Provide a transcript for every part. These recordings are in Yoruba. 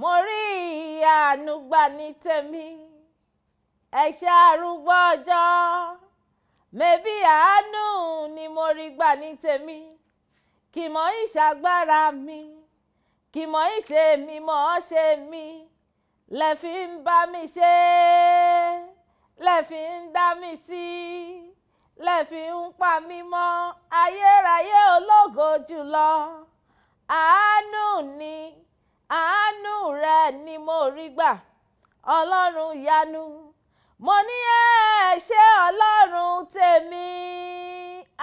mo rí àánú gbà ní tèmi, ẹ̀ṣẹ̀ arúgbó ọjọ́, mẹ́bí àánú ni mo rí gbà ní tèmi, kì mọ̀ ìṣàgbára mi, kì mọ̀ ìṣe mi mọ̀ ṣe mi, lẹ fi ń bá mi ṣe, lẹ fi ń dá mi sí, lẹ fi ń pa mí mọ́, ayérayé ológo jùlọ. Àánú ni, àánú rẹ ni mo rí gbà, ọlọ́run ìyanu. Mo ní ẹ ṣé ọlọ́run tèmi,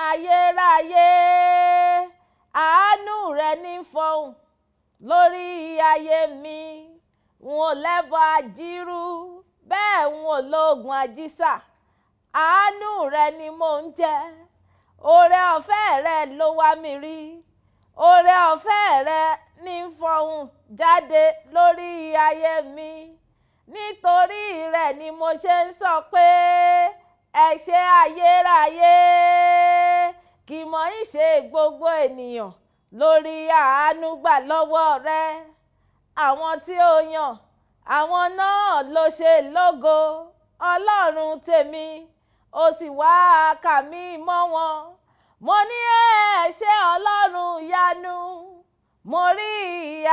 ayérayé. Àánú rẹ ní fọhùn lórí ayé mi. N ò lẹ́bọ àjírú, bẹ́ẹ̀ n ò lóògùn àjísà. Àánú rẹ ni mò ń jẹ, oore ọ̀fẹ́ rẹ ló wá mi rí. Oore ọ̀fẹ́ rẹ ní fọhùn jáde lórí ayé mi. Nítorí rẹ̀ ni mo ṣe ń sọ pé ẹ ṣé ayérayé. Kì mọ̀ í ṣe gbogbo ènìyàn lórí àánú gbà lọ́wọ́ rẹ. Àwọn tí ó yàn, àwọn náà ló ṣe lógo. Ọlọ́run tèmi, ó sì wá kà mí mọ́ wọn. Mo ní ẹ ṣé ọlọ́run ìyanu, mo rí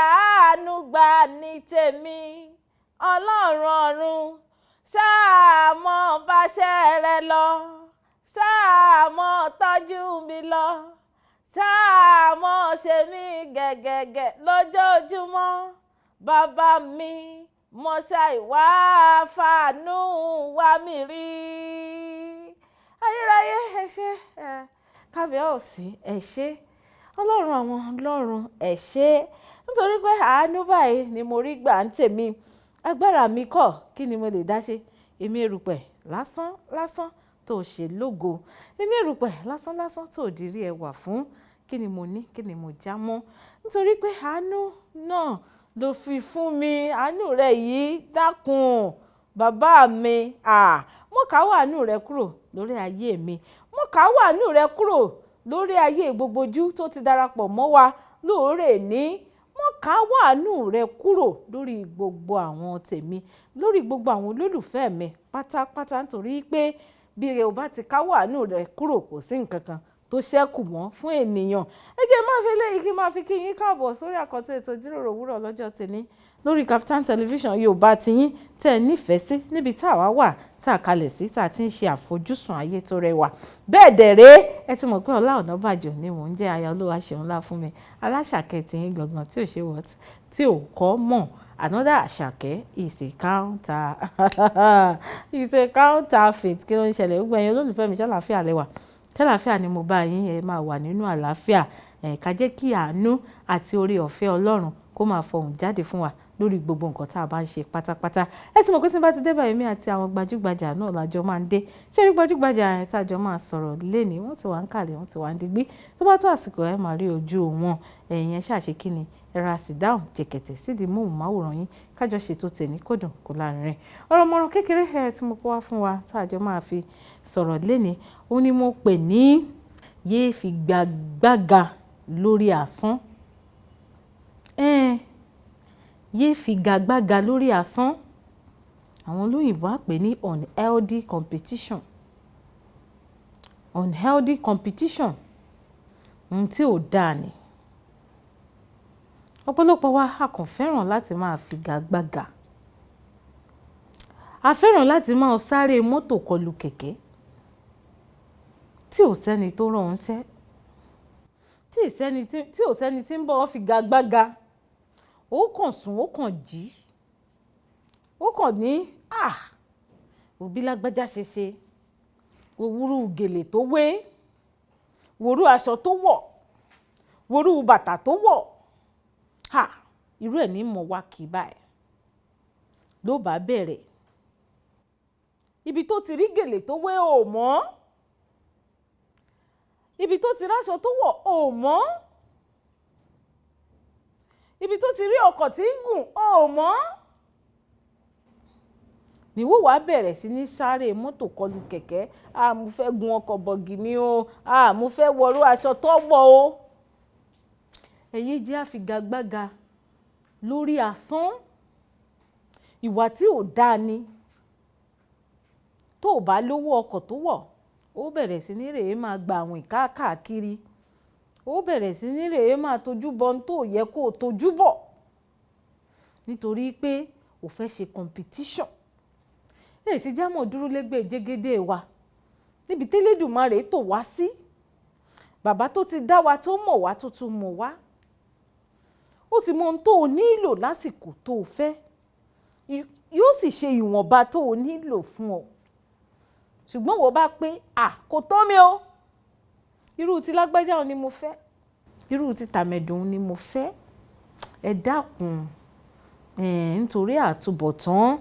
àánú gbà ní tèmi. Ọlọ́run ọ̀run, ṣáà mọ́ báṣẹ́ rẹ lọ, ṣáà mọ́ tọ́jú mi lọ, ṣáà mọ́ ṣe mí gẹ̀gẹ̀gẹ̀ lójoojúmọ́. Bàbá mi, mo ṣàìwá fàánú wá mi rí. Ayérayé ẹ ṣé, kábíyèsí ẹ ṣé, ọlọ́run àwọn ọlọ́run ẹ ṣé, nítorí pé àánú báyìí ni mo rí gbà ń tèmi. Agbára mi kọ́, kí ni mo lè dá ṣe? Èmi erùpẹ̀ lásán lásán tó ṣe lógo, èmi erùpẹ̀ lásán lásán tó dirí ẹwà fún. Kí ni mo ní, kí ni mo já mọ́? Nítorí pé àánú náà ló fi fún mi. Àánú rẹ yìí dákun bàbá mi, mọ́ ká wàánú rẹ kúrò lórí ayé mi, mọ́ ká wàánú rẹ kúrò lórí ayé gbogbo ojú tó ti darapọ̀ mọ́ wa lóòrè ní. Mọ́ ká wàánú rẹ kúrò lórí gbogbo àwọn tèmi, lórí gbogbo àwọn olólùfẹ́ mi pátápátá, nítorí pé bí o bá ti ká wàánú rẹ kúrò kò sí nǹkan kan tó ṣẹ́kù mọ́ fún ènìyàn. Ẹ jẹ́ máa fi léyìí kí máa fi kí yín káàbọ̀ sórí àkọ́tún ètò ìjíròrò òwúrọ̀ lọ́jọ́ tèmi lórí Kaftan Television Yorùbá tiyín tẹ́ ẹ nífẹ̀ẹ́ sí, níbi tá a wà tá a kalẹ̀ sí, tá a ti ń ṣe àfojúsùn ayé tó rẹwà. Bẹ́ẹ̀ dẹ̀rẹ́ ẹ ti mọ̀ pé Ola Onabajo ni mò ń jẹ́, aya olúwa ṣeun ńlá fún mi, aláṣàkẹ́ tiyín gangan tí ò ṣe wọ́t tí ò kọ́ mọ̀. Another Àṣàkẹ́ is a counter is a counterfeit. Kí ló ń ṣẹlẹ̀? Gbogbo ẹ̀yin olólùfẹ́ mi ṣàlàáfíà lẹ́wà, kálàáfíà ni mo bá yín, ẹ máa wà nínú àlàáfíà. Ká jẹ́ kí àánú àti oore ọ̀fẹ́ Ọlọ́run kó máa fọhùn jáde fún wa lórí gbogbo nǹkan tá a bá ń ṣe pátápátá. Ẹ ti mọ̀ pé tí n bá ti dé báyìí, èmi àti àwọn gbajúgbajà náà lájọ máa ń dé. Ṣé rí gbajúgbajà yẹn tájọ máa sọ̀rọ̀ lénìí, wọ́n ti wà ń kàlẹ̀, wọ́n ti wà ń digbí. Tó bá tó àsìkò ẹ máa rí ojú wọn. Ẹ̀yin ṣàṣe kí ni, ẹ ra sì dáhùn jẹ̀kẹ̀tẹ̀ sídìí móhùnmáwòrán yín, kájọ ṣètò tèmi kó dùn kó lárinrin. Ọ̀rọ̀ mọ̀ràn kékeré tí mo kó wá fún wa tájọ máa fi sọ̀rọ̀ lénìí, ó ní mo pè ní yéé fi gbàgbága lórí asán. Yéé fi gbàgbága lórí asán. Àwọn olóyìnbó á pè ní unhealthy competition. Unhealthy competition, ohun tí ò dáa ni. Ọ̀pọ̀lọpọ̀ wa a kàn fẹ́ràn láti máa fi gbàgbága. A fẹ́ràn láti máa sáré mọ́tò kọlù kẹ̀kẹ́ tí ò sẹ́ni tó rán ń ṣẹ́, tí ò sẹ́ni tí ń bọ̀ wọ́n fi gbàgbága. Ó kàn sùn, ó kàn jí, ó kàn ní òbí lágbájá ṣe ṣe, òwúrú gèlè tó wé, wòrú aṣọ tó wọ̀, wòrú bàtà tó wọ̀. Irú ẹ̀ ní mọ̀ wá kì í báyìí ló bá bẹ̀rẹ̀. Ibi tó ti rí gèlè tó wé ò mọ̀, ibi tó ti ráṣọ tó wọ̀ ò mọ̀, ibi tó ti rí ọkọ̀ tí ń gùn ò mọ̀. Níwò wá bẹ̀rẹ̀ sí ní sáré mọ́tò kọlù kẹ̀kẹ́. Mo fẹ́ gun ọkọ̀ bọ̀gìnì o, mo fẹ́ wọrú aṣọ tó wọ̀ o. Ẹ̀yin jẹ́ àfigagbága lórí asán. ìwà tí ò dáa ni. Tó o bá lówó ọkọ̀ tó wọ̀, ó bẹ̀rẹ̀ sí ní rèé máa gba àwìn káàkiri. Ó bẹ̀rẹ̀ sí ní rèé máa tojú bọ ohun tó yẹ kó o tojú bọ̀. Nítorí pé o fẹ́ ṣe competition. Ṣe jámọ̀ dúró lẹ́gbẹ̀ẹ́ jẹ́gẹ́dẹ́ wa. Níbi tí Elédùmarè tò wá sí. Bàbá tó ti dá wa tó mọ̀ wá tó tún mọ̀ wá. Ó ti mọ ohun tó o nílò lásìkò tó o fẹ́. Yóò sì ṣe ìwọ̀nba tó o nílò fún ọ. Ṣùgbọ́n wọ́n bá pé kò tó mi o. Irú ti lágbájá ni mo fẹ́. Irú ti tàmẹ̀dùn ni mo fẹ́. Ẹ dákun. Nítorí àtúbọ̀tán.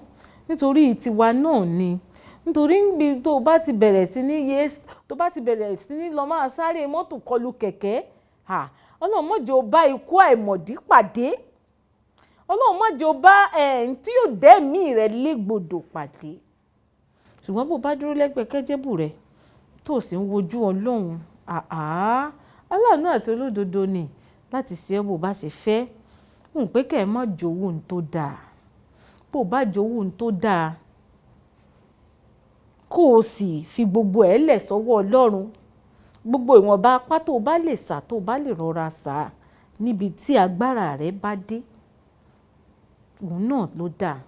Nítorí tiwa náà ni. Nítorí níbi tó bá ti bẹ̀rẹ̀ sí ní tó bá ti bẹ̀rẹ̀ sí ní lọ máa sáré mọ́tò kọlù kẹ̀kẹ́. Ọlọ́run má jẹ́ ó bá ikú àìmọ̀dí pàdé. Ọlọ́run má jẹ́ ó bá tí yóò dẹ́mi rẹ̀ légbodò pàdé. Ṣùgbọ́n bó bá dúró lẹ́gbẹ̀ẹ́ kẹ́jẹ́bù rẹ̀ tó sì ń wojú Ọlọ́run. Aláàánú àti olódodo ni láti ṣe ọ́ bó bá ṣe fẹ́. Pé kẹ́ ẹ má jowú ohun tó dáa. Bó bá jowú ohun tó dáa, kó o sì fi gbogbo ẹ̀ lẹ̀ sọ́wọ́ Ọlọ́run. Gbogbo ìwọ̀nba apá tó bá lè sà tó bá lè rọra sà níbi tí agbára rẹ̀ bá dé. Òun náà ló dáa.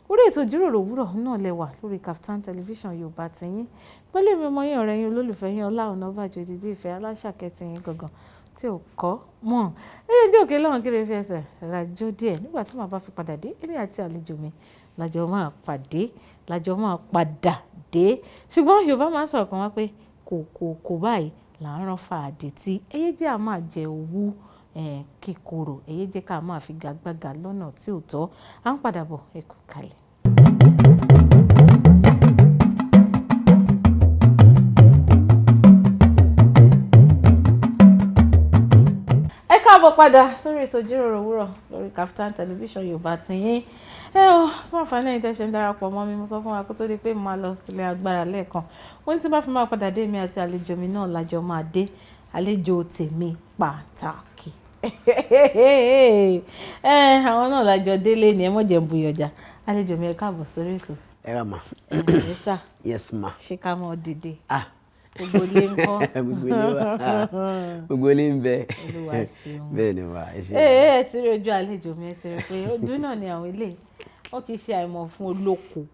Orí ètò ìjíròrò òwúrọ̀ náà lẹ́wà lórí Kaftan television Yorùbá tiyín. Pẹ̀lú èmi ọmọ yín ọ̀rẹ́ yín olólùfẹ́ yín Ola Onabajo ìdíje ìfẹ́ aláṣàkẹ́tì yín gangan tí ò kọ́ mọ̀. Ẹ̀yẹ́ dé òkè lọ́wọ́n kéré fi ẹsẹ̀ rajó díẹ̀ nígbà tí màá bá fi padà dé. Èmi àti àlejò mi lájọ máa pàdé, lájọ máa padà dé. Ṣùgbọ́n Yorùbá máa ń sọ̀rọ̀ kan wá pé kò báyìí là ń rán fàdí tí ẹyẹ jẹ́ a máa jẹ owú kíkorò. Ẹyẹ jẹ́ ká máa fi gagbága lọ́nà tí ò tọ́. À ń padà bọ̀ ẹ kú kalẹ̀. Káàbọ̀ padà sórí ètò ìjíròrò òwúrọ̀ lórí Kaftan television Yorùbá tiyín. Fún àǹfààní ẹ̀yin tẹ́ ṣe ń darapọ̀ mọ́ mi, mo sọ fún wa kó tó di pé mo máa lọ sílé agbára lẹ́ẹ̀kan. Wọ́n ní tí bá fi máa padà dé mi àti àlejò mi náà lájọ máa dé. Àlejò tèmi pàtàkì. Àwọn náà lájọ délé ni ẹ mọ̀ jẹ́ ń buyọjà. Àlejò mi ẹ káàbọ̀ sórí ètò. Ẹ rà mà. Ẹ sà. Yes ma. Ṣé ká mọ̀ dìde? Gbogbo ilé ń kọ́. Gbogbo ilé ń bẹ. Olúwa ṣeun. Bẹ́ẹ̀ ni wà. Ẹ ti rí ojú àlejò mi, ẹ ti rí pé ojú náà ni àwọn ilé. Wọ́n kì í ṣe àìmọ̀ fún olóko.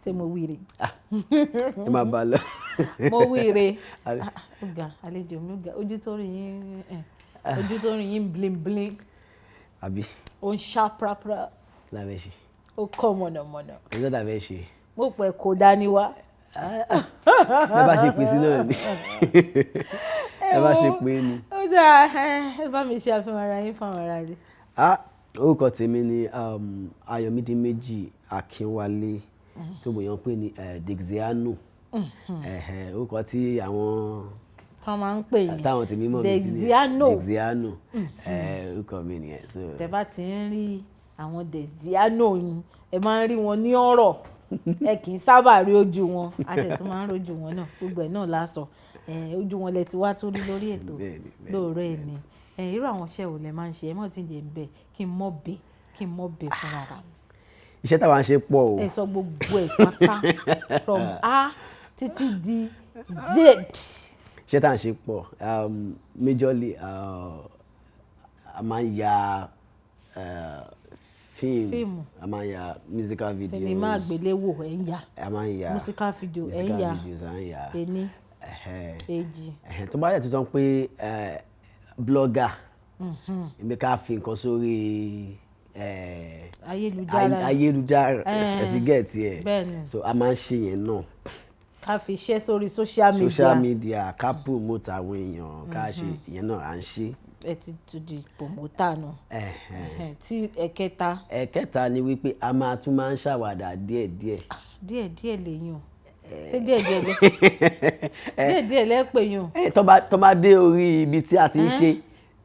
Ṣé mo wíire? Ẹ máa bá a lọ. Mo wíire. Ọ̀gá àlejò mi ọ̀gá ojú tó rí yín bling bling. Àbí. Ó ń ṣá prapra. Lábẹ́ ṣe. Ó kọ́ mọ̀nàmọ́ná. Ẹjọ́ tàbẹ́ ṣe. Mo pẹ̀ kó dání wá. Ẹ bá ṣe pín sí náà ni. Ẹ bá ṣe pín ni. Ó dáa ẹ bá mi ṣe àfihàn ara yín fáwọn ará rẹ. Orúkọ tèmi ni Ayomidimeji Akinwale tí òbò yàn pè ní Dexiano. Orúkọ tí àwọn tán máa ń pè yín táwọn tèmi mọ̀ mí sí ni Dexiano. Orúkọ mi nìyẹn. Tẹ́ bá ti ń rí àwọn Dexiano yín ẹ máa ń rí wọn ní ọ̀rọ̀. Ẹ kì í sábà rí ojú wọn, a tẹ̀ tún máa ń rójú wọn náà, gbogbo ẹ̀ náà lásọ. Ojú wọn lẹ ti wá tó rí lórí ètò lóòrọ̀ ẹ̀ ni. Irú àwọn iṣẹ́ wo lẹ máa ń ṣe? Ẹ mọ̀ tí ń jẹ́ ń bẹ̀ kí n mọ̀ bẹ̀ fúnra rà. Iṣẹ́ táwa ń ṣe pọ̀ o. Ẹ sọ gbogbo ẹ̀ pátá from A títí di Z. Iṣẹ́ táwa ń ṣe pọ̀ majorly a máa ń ya fíìmù, a máa ń ya musical videos, sinimá àgbéléwò ẹ̀ ń ya, a máa ń ya musical video ẹ̀ ń ya, ení èjì. Tó bá yẹ tó sọ pé blogger ibi ká fi nǹkan sórí ayélujára ẹ̀sìn gẹ̀ẹ́tì ẹ̀ so a máa ń ṣe yẹn náà. Ká fi iṣẹ́ sórí social media ká promote àwọn èèyàn ká ṣe ìyẹn náà à ń ṣe. Ẹ ti tún di promoter nù. Tí ẹ̀kẹta ni wípé a máa tún máa ń ṣàwàdà díẹ̀díẹ̀. Díẹ̀díẹ̀ lèyàn ṣé díẹ̀díẹ̀ lẹ́pẹ̀ yàn. Tó bá dé orí ibi tí a ti ń ṣe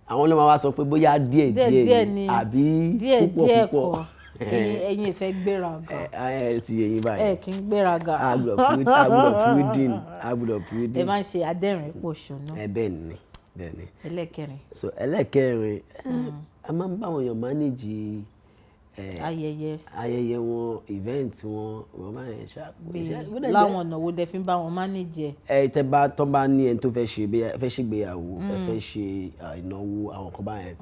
àwọn ló máa wá sọ pé bóyá díẹ̀díẹ̀ ni àbí púpọ̀. Ẹ̀yin ìfẹ́ gbéraga. Ẹ ti yẹ yín báyìí. Ẹ kì í gbéraga. Agbọ̀dọ̀ púrídìn. Ẹ máa ń ṣe adẹ́rìn pòṣónú. Bẹ́ẹ̀ ni. Ẹlẹ́kẹrin. So ẹlẹ́kẹrin a máa ń bá àwọn èèyàn manage ayẹyẹ wọn event wọn wọ́n máa ń láwọn ọ̀nà wo lẹ fi ń bá wọn manage tó bá ní ẹni tó fẹ́ ṣègbéyàwó ẹ fẹ́ ṣe ìnáwó àwọn kan báyẹn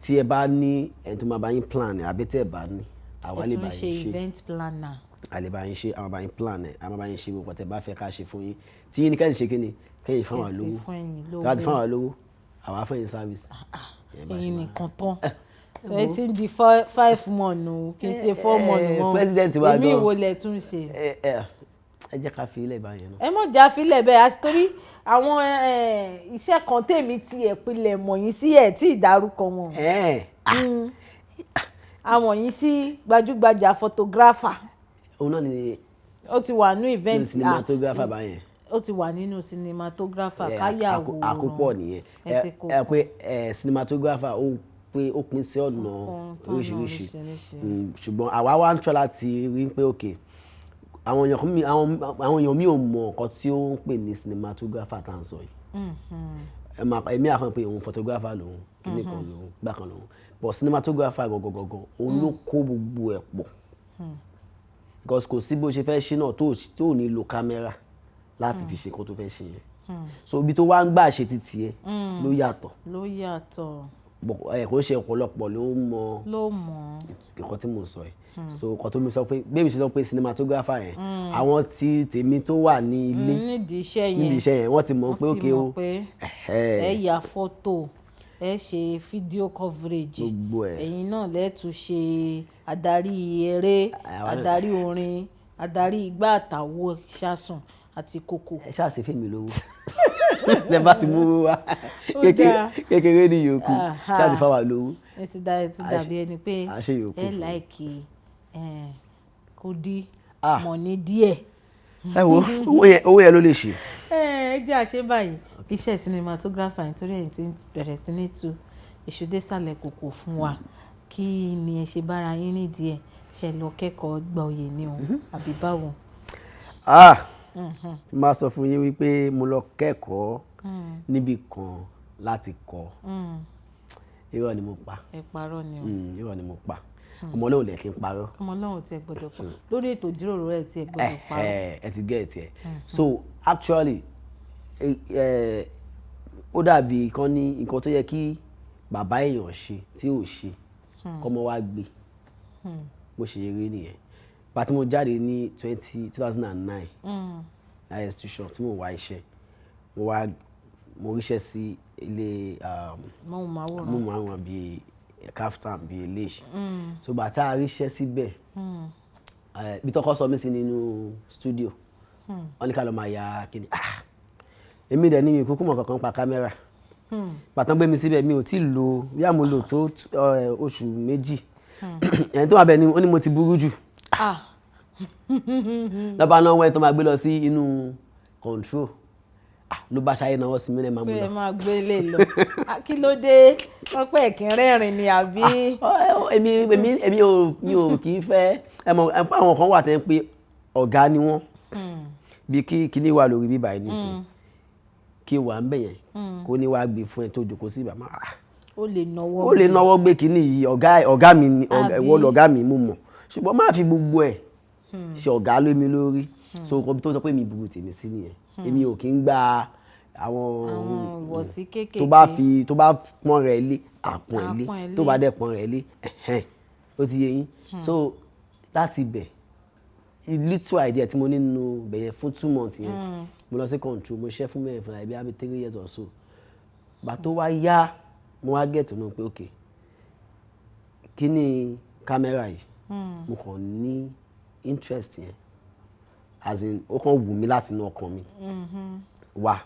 tí ẹ bá ní ẹni tó máa bá yín plan àbí tẹ́ ẹ bá ní àwa lè bá yín ṣe event planner àlè bá yín ṣe àwọn bá yín plan ẹ àwọn bá yín ṣe gbogbo tẹ́ bá fẹ́ ká ṣe fún yín tí yín ní kẹ́yìn ṣe kí ni kẹ́yìn fún àwọn lówó láti fún àwọn lówó àwa fún yín service. ẹ̀yin nìkan tán ẹ ti ń di 5 months kì í ṣe 4 months mọ́ president wa gan èmi ìwò lẹ̀ tún ṣe. ẹ jẹ́ ká fi ilẹ̀ báyẹn náà. ẹ mọ̀ já filẹ̀ bẹ́ẹ̀ àti torí àwọn iṣẹ́ kan tèmi ti ẹ̀pìlẹ̀ mọ̀ yín sí ẹ̀ tí ìdárúkọ wọn. àwọn yín sí gbajúgbajà photographer. òun náà ni. ó ti wà ní event cinematographer báyẹn. ó ti wà nínú cinematographer káyàwó àkópọ̀ nìyẹn ẹ pé cinematographer ó pín sí ọ̀nà oríṣiríṣi ṣùgbọ́n àwa wá ń tọ́ láti rí pé òkè àwọn èèyàn mi ò mọ nǹkan tí ó ń pè ní cinematographer tá à ń sọ yìí èmi àfihàn pé òun photographer lòun kíní kan lòun gbà kan lòun but cinematographer gọgọgọgọ òun ló kó gbogbo ẹ̀ pọ̀ because kò sí bó ṣe fẹ́ ṣe náà tó ò ní lo kámẹ́rà láti fi ṣe nǹkan tó fẹ́ ṣe yẹn so ibi tó wá ń gbà ṣe títí ẹ ló yàtọ̀ kò ṣe ọ̀pọ̀lọpọ̀ ló mọ nǹkan tí mo sọ yìí so nǹkan tó mi sọ pé bẹ́ẹ̀ mi ṣe sọ pé cinematographer yẹn àwọn tí tèmi tó wà ní ilé nídìí iṣẹ́ yẹn wọ́n ti mọ̀ pé ókè o ẹ ya fọ́tò ẹ ṣe fídíò coverage ẹ̀yin náà lẹ́tù ṣe adarí eré adarí orin adarí igbá àtàwọ̀ ṣàsùn àti kòkò. ẹ ṣáà ṣe fíìmù lówó lẹ bá ti mú wa kékeré ní yòókù ṣáà ti fáwọn lówó. ẹ ti dàbí ẹni pé ẹ láìkì kó dí mọ̀ní díẹ̀. ẹ wo owó yẹn ló lè ṣe. ẹ jẹ́ àṣẹ báyìí iṣẹ́ cinematographer nítorí ẹ̀yin tí ń bẹ̀rẹ̀ sí ní tu ìṣúdésàlẹ̀ kòkò fún wa kí ni ẹ ṣe bára yín nídìí ẹ̀ ṣe lọ kẹ́kọ̀ọ́ gba oyè ni o àbí báwo. tí máa sọ fún yín wípé mo lọ kẹ́kọ̀ọ́ níbì kan láti kọ́ irọ́ ni mo pa. ẹ parọ́ ni o. irọ́ ni mo pa ọmọ Ọlọ́run lè kí n parọ́. ọmọ Ọlọ́run tí ẹ gbọ́dọ̀ pa lórí ètò ìjíròrò ẹ tí ẹ gbọ́dọ̀ parọ́. ẹ ti get ẹ so actually ó dàbí kan ní nǹkan tó yẹ kí bàbá èèyàn ṣe tí ò ṣe kọ́mọ wá gbé bó ṣe rí nìyẹn pàtí mo jáde ní 2009 high institution tí mo wá iṣẹ́ mo ríṣẹ́ sí ilé mọ̀húnmáwòrán bíi Kaftan bíi Eléṣì so bàtà ríṣẹ́ síbẹ̀ bí tọ́kọ́ sọ mí sí nínú studio wọ́n ní ká lọ máa ya kíni èmi dẹ̀ ní mi kúkú mọ̀ kankan pa kámẹ́rà pàtàn gbé mi síbẹ̀ mi ò tí ì lo bí àmọ́ lò tó oṣù méjì ẹni tó wà bẹ́ẹ̀ ni ó ní mo ti burú jù lọ́ba náà wọ́n ẹ̀ tó máa gbé lọ sí inú control ló bá ṣayé náà wọ́n sì mílẹ̀ máa mú lọ. pé ẹ máa gbé lè lọ kí ló dé wọ́n pẹ́ ẹ̀kín rẹ́rìn ni àbí. èmi ò kì í fẹ́ àwọn kan wà tẹ́ ń pé ọ̀gá ni wọ́n bí kíní wà lórí bíbá yìí nísìn kí wà ń bẹ̀ yẹn kó ní wàá gbé fún ẹ tó jókòó sí ìbámu. ó lè náwó gbé kíní yìí ọ̀gá mi ni ẹ̀wọ́ lọ̀gá mi mú mọ̀ ṣùgbọ́n má fi gbogbo ẹ̀ ṣe ọ̀gá lé mi lórí so nǹkan tó sọ pé mi burú tèmi sí nìyẹn èmi ò kí ń gba àwọn ìwọ̀sí kéékèèké tó bá pọ́n rẹ̀ lé àpọ́n ẹ̀ lé tó bá dẹ̀ pọ́n rẹ̀ lé ó ti yé yín so láti bẹ̀ little idea tí mo ní nínú bẹ̀yẹn fún 2 months yẹn mo lọ sí control mo ṣiṣẹ́ fún mẹ́rin fúnra ibi àbí 3 years or so gbà tó wá yá mo wá get to know pé ok kí ni kámẹ́rà yìí mo kàn ní interest yẹn as in ó kàn wù mí láti inú ọkàn mi wá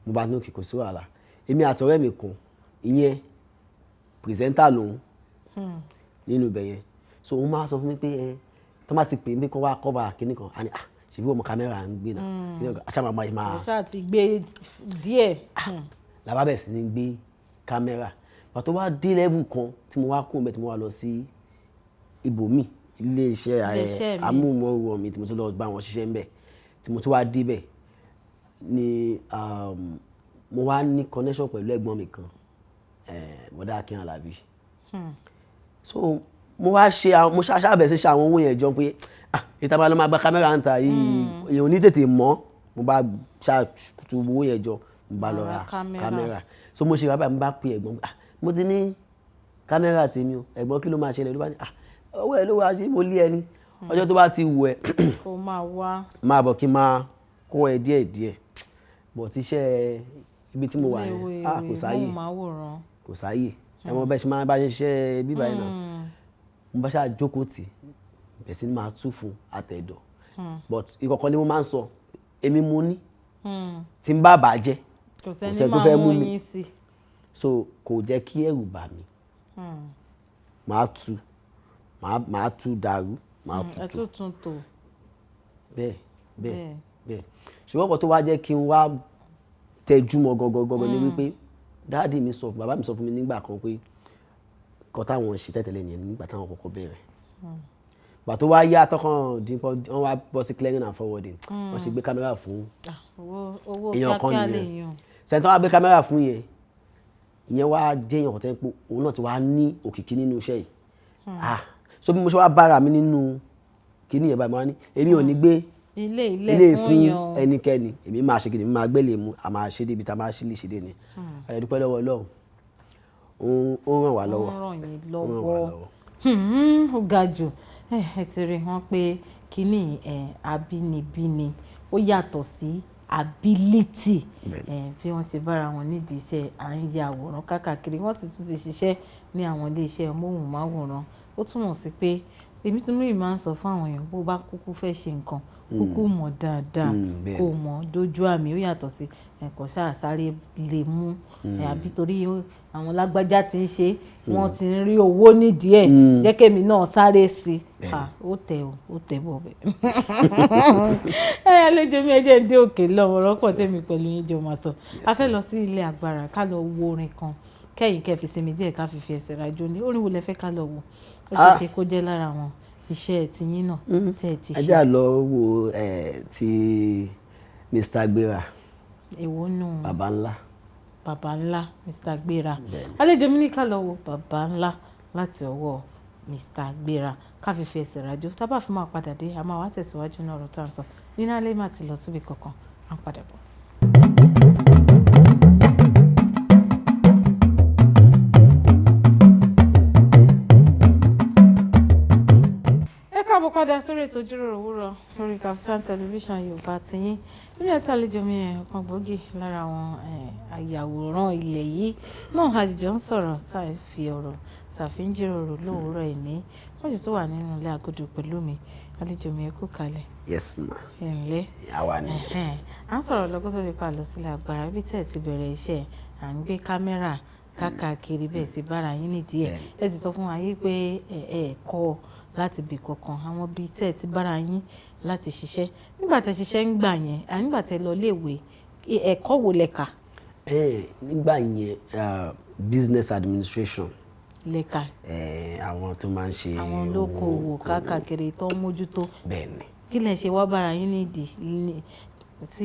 mo bá ní òkè kò sí wàhálà èmi àtọ̀rẹ́ mi kan ìyẹn pìrìsẹ́ńtà lòun nínú ibẹ̀ yẹn so òun máa sọ fún mi pé tó máa ti pè mí kó wá cover kíní kan àní ṣèbí ọmọ kámẹ́rà ń gbé náà aṣáà máa ṣáà ti gbé díẹ̀. làbá bẹ̀ sí ní gbé kámẹ́rà pàtó wá dé level kan tí mo wá kún bẹ́ẹ̀ tí mo wá lọ sí ibòmíì ilé-iṣẹ́ amóhùnmáwòrán mi tí mo tún lọ bá wọn ṣiṣẹ́ ń bẹ̀ tí mo tún wá débẹ̀ ni mo wá ní connection pẹ̀lú ẹ̀gbọ́n mi kan bọ̀dá Akin Alábí so mo ṣàbẹ̀ sí ṣe àwọn owó yẹn jọ pé ìta bá lọ máa gba kámẹ́rà ń ta yìí èèyàn ò ní tètè mọ̀ mo bá ṣàtú owó yẹn jọ mo bá lọ ra kámẹ́rà so mo ṣe rábà mo bá pe ẹ̀gbọ́n mo ti ní kámẹ́rà tèmi o ẹ̀gbọ́n kí ló máa ṣẹlẹ̀ ló bá ní owó ẹ̀ ló wá ṣe mo lé ẹni ọjọ́ tó bá ti wù ẹ́ kó máa wá máa bọ̀ kí n máa kó ẹ díẹ̀díẹ̀ bọ̀ tíṣẹ́ ibi tí mo wà yẹn kò sáyè ẹ̀wọ̀n bẹ́ẹ̀ ṣe máa bá ṣiṣẹ́ bíbá yẹn náà mo bá ṣáà jókòó tì bẹ̀ sí ni máa tú fún àtẹ̀dọ̀ but ìkọ̀kọ̀ ni mo máa ń sọ èmi mo ní tí n bá bàjẹ́ kò sẹ́ni tó fẹ́ mú mi so kò jẹ́ kí ẹ̀rù bà mí màá tú dàrú màá tú tó bẹ́ẹ̀ ṣùgbọ́n ọkọ̀ tó wá jẹ́ kí n wá tẹjúmọ́ gọ́gọ́gọ́gọ́ ni wípé dáàdì mi sọ bàbá mi sọ fún mi nígbà kan pé kọ́ táwọn ṣe tẹ́tẹ̀lẹ̀ nìyẹn nígbà táwọn kọ́kọ́ bẹ̀rẹ̀ gbà tó wá yá tọkàn dínkọ wọ́n wá bọ́ sí clearing and forwarding wọ́n ṣe gbé kámẹ́rà fún èèyàn kan nìyẹn sẹ́ńtọ́ wá gbé kámẹ́rà fún yẹn ìyẹn wá jẹ́ èèyàn kan tẹ́ pé òun náà ti wá ní òkìkí nínú iṣẹ́ yìí so bí mo ṣe wá bára mi nínú kíní yẹn báyìí mo wá ní èmi ò ní gbé ilé fún ẹnikẹ́ni èmi máa ṣe kí ni èmi máa gbélé mu a máa ṣe débi tá a máa ṣe lè ṣe dé ni ayọ̀ dúpẹ́ lọ́wọ́ Ọlọ́run ó ràn wá lọ́wọ́ ó ràn yín lọ́wọ́ ó ga jù ẹ ti rí wọn pé kíní abínibí ni ó yàtọ̀ sí ability bí wọ́n ṣe bára wọn nídìí iṣẹ́ à ń ya àwòrán káàkiri wọ́n sì tún ti ṣiṣẹ́ ní àwọn ilé iṣẹ́ móhùnmáwòrán ó túmọ̀ sí pé èmi tó mìíràn máa ń sọ fún àwọn èèyàn bó bá kúkú fẹ́ ṣe nǹkan kúkú mọ̀ dáadáa kó mọ̀ dójú àmì ó yàtọ̀ sí ẹ̀kọ́ sáré lè mú àbí torí àwọn lágbájá ti ń ṣe wọ́n ti ń rí owó nídìí ẹ̀ jẹ́ kémi náà sáré sí ó tẹ̀ bọ̀ bẹ́ẹ̀. Àlejò mi ẹ jẹ́ ń dé òkè lọ́wọ́ rọ́pọ̀ tèmi pẹ̀lú yín jọ máa sọ a fẹ́ lọ sí ilé agbára ká lọ wo orin kan kẹ́yìn kẹ́ fi sinmi díẹ̀ ká fi ẹsẹ̀ rajò ní orin wo lẹ fẹ́ ká lọ wò ó ṣe ṣe kó jẹ́ lára wọn iṣẹ́ tiyín náà tẹ́ ẹ ti ṣe. ẹ jẹ́ à lọ wo ti Mr. Gbéra. èwo nù. bàbá ńlá Mr. Gbéra àlejò mi ní ká lọ wo bàbá ńlá láti ọwọ́ Mr. Gbéra ká fi ẹsẹ̀ rajò tá bá fi máa padà dé a máa wá tẹ̀síwájú náà ọ̀rọ̀ tá à ń sọ nínú alẹ́ má ti lọ síbi kankan à ń padà bọ̀. káàbọ̀ padà sórí ètò ìjíròrò òwúrọ̀ lórí Kaftan television Yorùbá tiyín nílẹ̀ tí àlejò mi ọ̀kan gbòógì lára àwọn ayàwòrán ilẹ̀ yìí náà àjùjọ ń sọ̀rọ̀ tá a fi ọ̀rọ̀ tá a fi ń jíròrò lówùúrọ̀ ìní wọ́n sì tún wà nínú ilé agodo pẹ̀lú mi àlejò mi ẹ kú kalẹ̀. Yes ma. ẹ ǹlẹ́. àwa ni. à ń sọ̀rọ̀ lọ́gọ́ tó fi pa lọ sílẹ̀ agbára bí tẹ̀ ti bẹ̀rẹ̀ iṣẹ́ à ń gbé kámẹ́rà káàkiri bẹ́ẹ̀ sí bára yín nídìí ẹ sì sọ fún wa yí pé ẹ kọ́ láti bì kankan àwọn bíi tẹ́ ẹ ti bára yín láti ṣiṣẹ́ nígbà tẹ́ ṣiṣẹ́ ń gbà yẹn nígbà tẹ́ lọ léèwé ẹ̀kọ́ wo lẹ́ka. nígbà yẹn business administration lẹ́ka. àwọn tó máa ń ṣe àwọn olókoòwò káàkiri tó ń mójútó. bẹ́ẹ̀ni. kí lẹ ṣe wá bára yín nídìí tí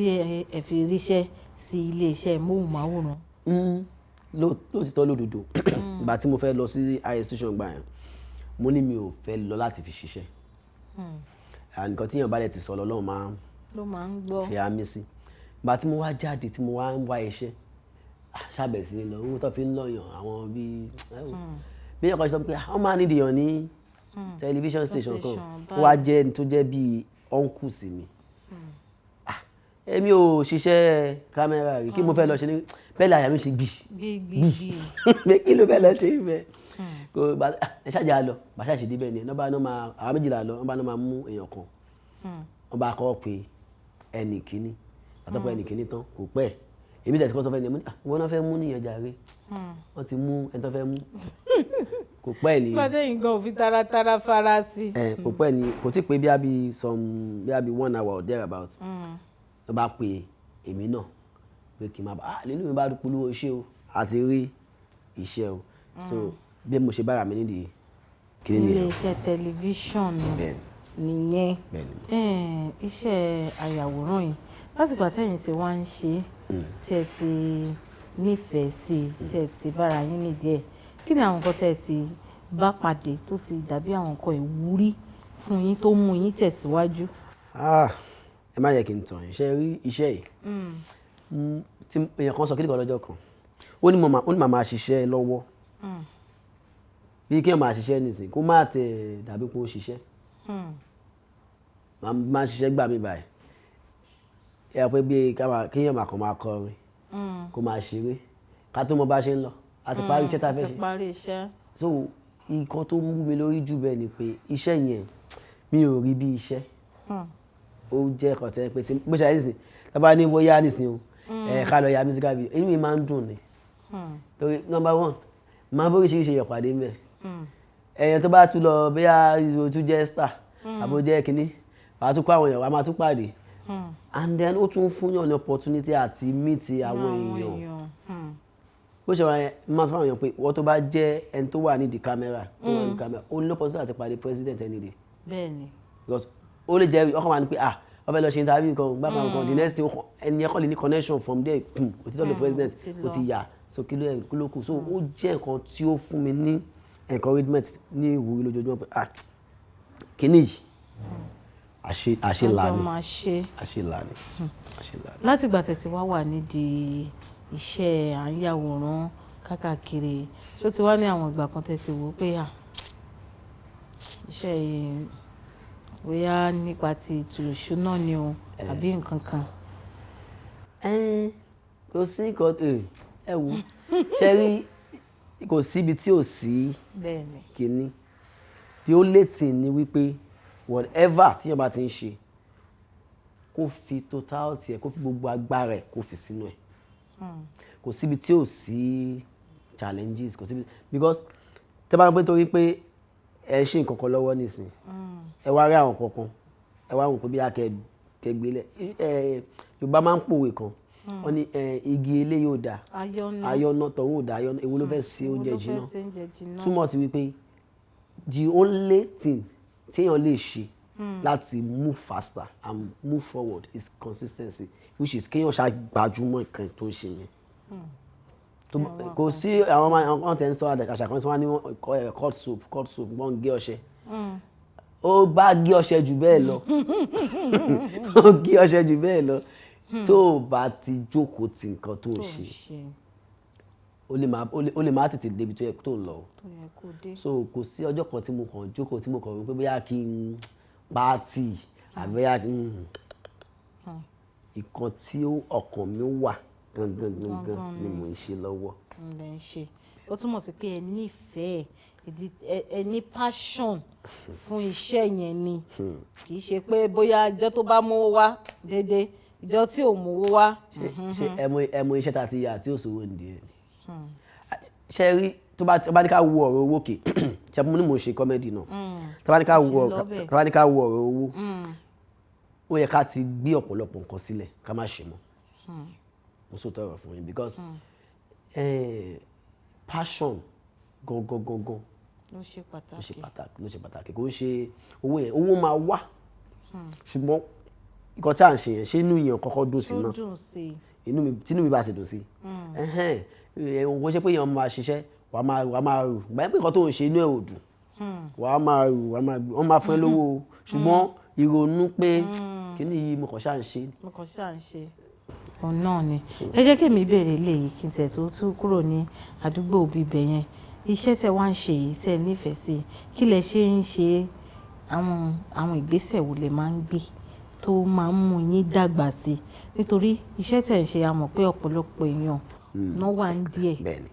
ẹ fi ríṣẹ́ sí iléeṣẹ́ móhùnmáwòrán. lóòtítọ́ lódodo ìgbà tí mo fẹ́ lọ sí higher station gbà yẹn mo ní mi ò fẹ́ lọ láti fi ṣiṣẹ́ nǹkan tí èèyàn bá dẹ̀ ti sọ lọ́lọ́run máa ń gbọ́ fi àmì sí ìgbà tí mo wá jáde tí mo wá ń wá iṣẹ́ ṣàbẹ̀ sí lọ owó tó fi ń lọ́yàn àwọn bí èèyàn kan sọ pé wọ́n máa nídìí yàn ní television station kan ó wá jẹ́ ẹni tó jẹ́ bíi uncle sí mi èmi ò ṣiṣẹ́ kámẹ́rà rí kí mo fẹ́ lọ ṣe ní bẹ́ẹ̀ ni àyà mi ṣe gbì kí ló fẹ́ lọ ṣe ibẹ̀ ẹ ṣáàjà lọ bàṣà ṣe débẹ̀ ni àwọn méjìlá lọ wọ́n bá máa mú èèyàn kan wọ́n bá kọ́ pé ẹnì kíní àtọ́pọ̀ ẹnì kíní tán kò pẹ́ èmi tẹ̀sí kọ́ sọ fẹ́ ni wọ́n náà fẹ́ mú níyàn jàre wọ́n ti mú ẹni tó fẹ́ mú kò pẹ́ ni. gbọ́dọ̀ yìí gan òfin taratara fara sí. kò pẹ́ ni kò tí pé bí i 1 hour or there about wọ́n bá pe èmi náà pé kí n máa bá nínú mi bá dúpọ̀ iṣẹ́ o àti rí iṣẹ́ o so bí mo ṣe bára mi nídìí kiri ni. ilé-iṣẹ́ tẹlifíṣàn nìyẹn iṣẹ́ àyàwòrán yìí látìgbà tẹ́yìn tí wọ́n ń ṣe tí ẹ ti nífẹ̀ẹ́ sí tí ẹ ti bára yín nídìí ẹ̀ kí ni àwọn nǹkan tẹ́ ẹ ti bá pàdé tó ti dàbí àwọn nǹkan ìwúrí fún yín tó mú yín tẹ̀síwájú? Ẹ má yẹ kí n tàn yín ṣe rí iṣẹ́ yìí tí èèyàn kan sọ kíni kan lọ́jọ́ kan ó ní màmá ṣiṣẹ́ lọ́wọ́ bí kí èèyàn máa ṣiṣẹ́ nìsín kó má tẹ̀ dàbí pé ó ṣiṣẹ́ máa ṣiṣẹ́ gbà mí báyìí ẹ pé bí kí èèyàn máa kàn máa kọrin kó máa ṣeré ká tó mọ bá ṣe ń lọ àti parí iṣẹ́ tá a fẹ́ ṣe so nǹkan tó mú mi lórí jù bẹ́ẹ̀ ni pé iṣẹ́ yẹn mi ò rí bí iṣẹ́ ó jẹ́ ẹ̀kọ́ tẹ́ pé bó ṣe àìsìn tábà ní bóyá nìsín o ká lọ ya musical video inú mi máa ń dùn ni torí number one máa bó oríṣiríṣi èèyàn pàdé ń bẹ̀ èèyàn tó bá tún lọ bóyá ìṣòro tún jẹ́ star àbó jẹ́ kínní wàá tún kó àwọn èèyàn wàá máa tún pàdé and then ó tún fún yàn ní opportunity àti meet àwọn èèyàn bó ṣe wà yẹn máa sọ fún àwọn èèyàn pé wọ́n tó bá jẹ́ ẹni tó wà nídìí kámẹ́rà ó ní opportunity àti pàdé president any day. Bẹ́ẹ̀ni. Because ó lè jẹ́ ọkàn wa ni pé wọ́n fẹ́ lọ ṣe interview kan gbàgbà kan the next thing ẹni yẹn kọ́ lè ní connection from there òtítọ́ lè president ó ti yà so kí ló kù so ó jẹ́ nǹkan tí ó fún mi ní encouragement ní ìwúrí lójoojúmọ́ pé kíní yìí àṣelà ni. Láti ìgbà tẹ́ ti wà nídìí iṣẹ́ àyàwòrán káàkiri ṣó ti wá ní àwọn ìgbà kan tẹ́ ti wò pé iṣẹ́ yìí bóyá nípa ti ètò ìṣúná ni o àbí nǹkan kan? Kò sí nǹkan ẹ wò ṣe rí kò síbi tí ò sí kíní tí ó létí ni wípé whatever tí yẹn bá ti ń ṣe kó fi totality ẹ̀ kó fi gbogbo agbára ẹ̀ kó fi sínú ẹ̀ kò síbi tí ò sí challenges kò síbi because tẹ́ bá ń pẹ́ torí pé ẹ ṣe nǹkan kan lọ́wọ́ nísìn ẹ wá rí àwọn kankan ẹ wá wò pé bí akẹgbẹ́lẹ̀ Yorùbá máa ń pòwe kan wọ́n ní igi ilé yóò dá ayọ́nà tọ̀hún ò dá ayọ́nà èwo ló fẹ́ sí oúnjẹ jìnnà túmọ̀ sí wípé the only thing téèyàn lè ṣe láti move faster and move forward is consistency which is kéèyàn ṣàgbájúmọ́ nǹkan tó ń ṣe yẹn kò sí àwọn ọmọ tẹ̀ ń sọ àṣà kan tí wọ́n ní cold soup wọ́n gé ọṣẹ ó bá gé ọṣẹ jù bẹ́ẹ̀ lọ ó gé ọṣẹ jù bẹ́ẹ̀ lọ tó o bá ti jókòó ti nǹkan tó ń ṣe o lè má tètè débi tó yẹ tó ń lọ so kò sí ọjọ́ kan tí mo kàn jókòó tí mo kàn wípé bóyá kí n pàtì àbí bóyá ìkan tí ọkàn mi wà gangan ni mo ń ṣe lọ́wọ́. Ó túmọ̀ sí pé ẹ nífẹ̀ẹ́ ẹ ní passion fún iṣẹ́ yẹn ni kì í ṣe pé bóyá ìjọ tó bá mówó wá déédéé ìjọ tí ò mówó wá. ṣe ẹ mọ iṣẹ́ tá a ti yà tí ò sówó nìdí ẹ̀ ni ṣe rí tó bá ní ká wo ọ̀rọ̀ owó kè ṣe mo ní mo ṣe kọ́mẹ́dì náà tó bá ní ká wo ọ̀rọ̀ owó ó yẹ ká ti gbé ọ̀pọ̀lọpọ̀ nǹkan sílẹ̀ ká má ṣe mọ́ mo sọ tọrọ fún yín because passion gangan ló ṣe pàtàkì kò ń ṣe owó yẹn owó máa wà ṣùgbọ́n nǹkan tí à ń ṣe yẹn ṣé inú yẹn kọ́kọ́ dùn sí náà tínú mi bá ti dùn sí wọ́n ṣe pé èèyàn máa ṣiṣẹ́ wàá máa rù báyìí pé nǹkan tó ń ṣe inú ẹ̀ ò dùn wàá máa rù wọ́n máa fún ẹ lówó ṣùgbọ́n ìrònú pé kíní yìí mo kàn ṣáà ń ṣe. Òun náà ni ẹ jẹ́ kí èmi béèrè léyìí kí n tẹ̀ tó tún kúrò ní àdúgbò bíbẹ̀ yẹn iṣẹ́ tẹ́ wá ń ṣe yìí tẹ́ nífẹ̀ẹ́ sí kí lẹ ṣe ń ṣe àwọn ìgbésẹ̀ wo lẹ máa ń gbé tó máa ń mú yín dàgbà sí nítorí iṣẹ́ tẹ́ ń ṣe a mọ̀ pé ọ̀pọ̀lọpọ̀ èèyàn náà wà ń díẹ̀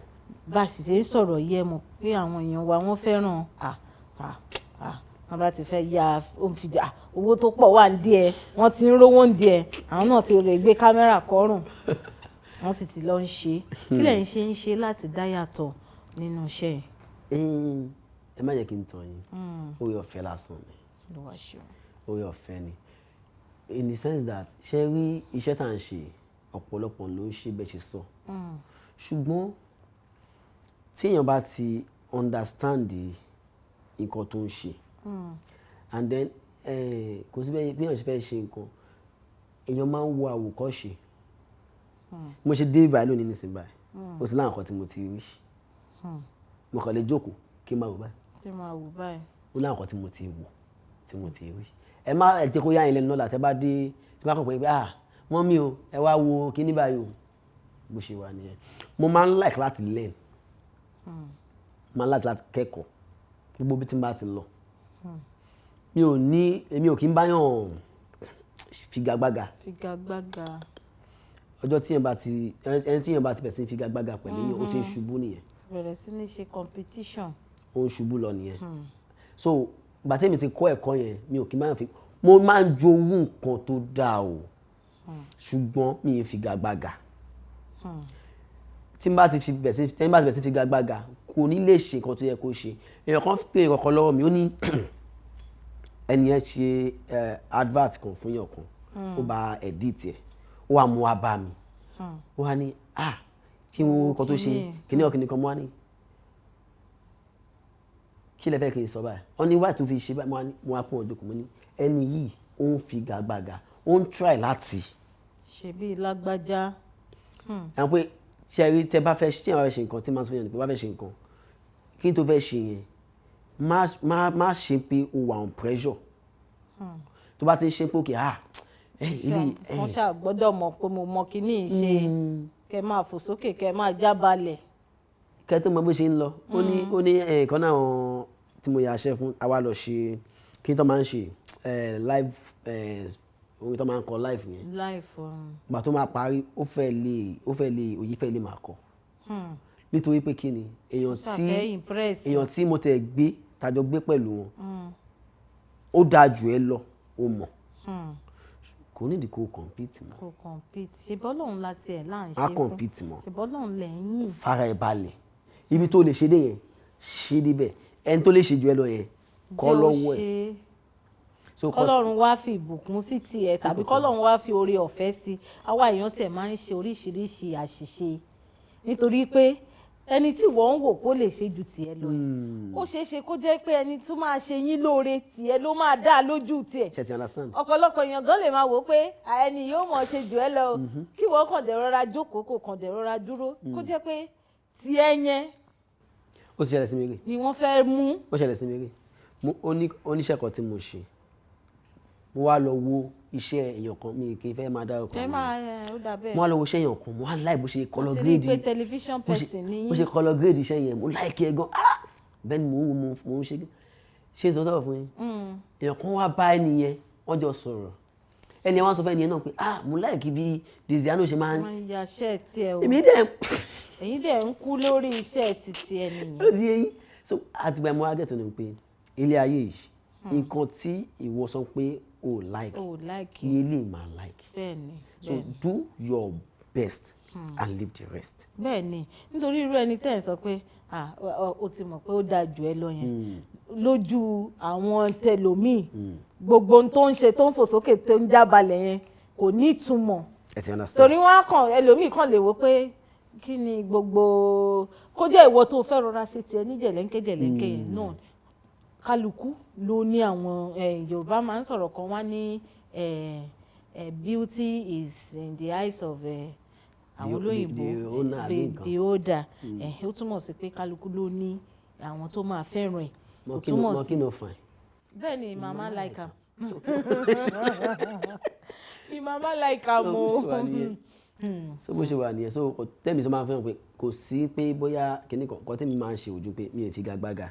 bá a sì ṣe ń sọ̀rọ̀ yìí ẹ mọ̀ pé àwọn èèyàn wa wọ́n fẹ́ràn wọ́n bá ti fẹ́ ya owó tó pọ̀ wà ń díẹ̀ wọ́n ti ń rówó ń díẹ̀ àwọn náà ti rè gbé kámẹ́rà kọ́rùn wọ́n sì ti lọ ń ṣe kí lẹ̀ ń ṣe láti dá yàtọ̀ nínú iṣẹ́ yìí. ẹ má jẹ́ kí n tàn yín oore ọ̀fẹ́ lásán ni oore ọ̀fẹ́ ni in the sense that ṣe rí iṣẹ́ tá à ń ṣe ọ̀pọ̀lọpọ̀ ló ń ṣe bẹ́ẹ̀ ṣe sọ ṣùgbọ́n tí èèyàn bá ti understand nǹkan tó ń ṣe and then kò sí bí èèyàn ṣe fẹ́ ṣe nǹkan èèyàn máa ń wo àwòkọ́ṣe mo ṣe dé ibà lónìí nísìnyí báyìí ó ti láwọn kan tí mo ti rí mo kàn lè jókòó kí n máa wò báyìí ṣé máa wò báyìí. ó ní àwọn tí mo ti wò tí mo ti rí ẹ má jẹ́ kó yá yín lẹ́nu lọ́la tẹ́ bá dé tí bá kàn pé mọ́mí o ẹ wá wo kíní báyìí o bó ṣe wà nìyẹn. mo máa ń like láti learn máa ń like láti kẹ́kọ̀ọ́ gbogbo bí tí n bá ti lọ èmi ò kí ń báyàn figagbága ọjọ́ tí ẹni tí yẹn bá ti bẹ̀rẹ̀ sí figagbága pẹ̀lú yẹn ó ti ń ṣubú nìyẹn. bẹ̀rẹ̀ sí ní ṣe competition. ó ń ṣubú lọ nìyẹn. so gbàtẹ́ mi ti kọ́ ẹ̀kọ́ yẹn mi ò kí ń báyàn mo máa ń jowú nǹkan tó dáa o ṣùgbọ́n mi ò figagbága. tí n bá ti bẹ̀rẹ̀ sí figagbága kò ní lè ṣe nǹkan tó yẹ kó ṣe. èèyàn kan pè é kọ́kọ́ lọ́wọ́ mi ó ní ẹni yẹn ṣe advert kan fún yàn kan ó bá edit ẹ̀ ó wà mú wá bá mi ó wá ní kí wọ́n kọ́ tó ṣe kíní ọ̀kìnní kan mú wá ní kí lẹ fẹ́ kí n sọ báyìí wọ́n ní wáyé tó fi ṣe báyìí mo wá pọ́n ọdún kan mo ní ẹni yìí ó ń fi gàgbàgà ó ń try láti. ṣe bí lágbájá. àwọn pé tí ẹ rí tẹ bá fẹ́ ṣe nǹkan tí máa sọ fún yàn ní pé bá fẹ́ ṣe nǹkan kí n tó fẹ́ ṣe yẹn má ṣe pé o wà on pressure tó bá ti ń ṣe pé òkè wọ́n ṣàgbọ́dọ̀ mọ̀ pé mo mọ kíní ṣe kẹ́ máa fò sókè kẹ́ máa já balẹ̀. kẹ́ tó mọ bó ṣe ń lọ ó ní ẹ̀ẹ̀kan náà tí mo yà ṣe fún àwa lọ ṣe kí n tó máa ń ṣe live orin tó máa ń kọ live yẹn gbà tó máa parí ó fẹ́ lè òyì fẹ́ lè máa kọ nítorí pé kí ni èèyàn tí mo tẹ̀ gbé tàjọ gbé pẹ̀lú wọn ó dáa jù ẹ lọ ó mọ̀ kò nídìí kó compete mọ́. kò compete ṣe bọ́lọ́hún láti ẹ̀ láà ń ṣe fún. a compete mọ́. ṣe bọ́lọ́hún lẹ́yìn. fara ẹ̀ balẹ̀ ibi tó lè ṣe dé yẹn ṣe débẹ̀ ẹni tó lè ṣe jù ẹ lọ yẹn kọ́ lọ́wọ́ ẹ̀. kọ́lọ́run wá fi ìbùkún sí tiẹ̀ tàbí kọ́lọ́run wá fi oore ọ̀fẹ́ sí àwa èèyàn tiẹ̀ máa ń ṣe oríṣiríṣi àṣìṣe nítorí pé ẹni tí wọ́n ń wò kó lè ṣe ju tiẹ̀ lọ yìí ó ṣeé ṣe kó jẹ́ pé ẹni tó máa ṣe yín lóore tiẹ̀ ló máa dá lójú tiẹ̀ ọ̀pọ̀lọpọ̀ èèyàn gan lè máa wò ó pé ẹni yóò mọ̀ ṣe jù ẹ́ lọ kí wọ́n kàn dẹ̀ rọra jókòó kò kàn dẹ̀ rọra dúró kó jẹ́ pé tiẹ̀ yẹn ó ti ṣẹlẹ̀ sí mi rí ni wọ́n fẹ́ mú. ó ṣẹlẹ̀ sí mi rí oníṣẹ́ kan tí mo ṣe mo wá lọ wo iṣẹ́ èèyàn kan mi kì í fẹ́ máa dárúkọ mi mo wá lọ wo iṣẹ́ èèyàn kan mo wá láì bó ṣe color grade bó ṣe color grade iṣẹ́ yẹn mo láì kí ẹ gan bẹ́ẹ̀ ni mo ń ṣe ìsọtọ̀ fún yín èèyàn kan wá bá ẹni yẹn wọ́n jọ sọ̀rọ̀ ẹni yẹn wá sọ fún ẹni yẹn náà pé mo láì kí bí Desiano ṣe máa ń yàṣẹ́ tiẹ̀ o èmi dẹ̀ ń kú lórí iṣẹ́ titi ẹni yẹn. ó di eyín so àtìgbà mo wá gẹ̀tọ̀ ni pé ilé ayé yìí nǹkan tí ìwọ sọ pé o like you really ma like so do your best and leave the rest. bẹ́ẹ̀ni nítorí irú ẹni tẹ́ ẹ̀ sọ pé o ti mọ̀ pé ó dáa jù ẹ lọ yẹn lójú àwọn tẹlòmíì gbogbo ohun tó ń ṣe tó ń fò sókè tó ń jábalẹ̀ yẹn kò ní ìtumọ̀ torí wọ́n á kàn ẹlòmíì kàn lè wò pé kí ni gbogbo kó jẹ́ ìwọ tó fẹ́ rọra ṣe tiẹ̀ ní jẹ̀lẹ́ńkẹ́ yẹn náà kálukú ló ní àwọn Yorùbá máa ń sọ̀rọ̀ kan wá ní beauty is in the eyes of àwọn olóyìnbó beholder ó túmọ̀ sí pé kálukú ló ní àwọn tó máa fẹ́ràn ẹ̀ ó túmọ̀ sí bẹ́ẹ̀ ni mama like am ni mama like am o so bó ṣe wà nìyẹn so tẹ́mi sọ máa fẹ́ràn pé kò sí pé bóyá kìnnì kan tẹ́mi máa ń ṣe ojú pé mi ò fi gagbága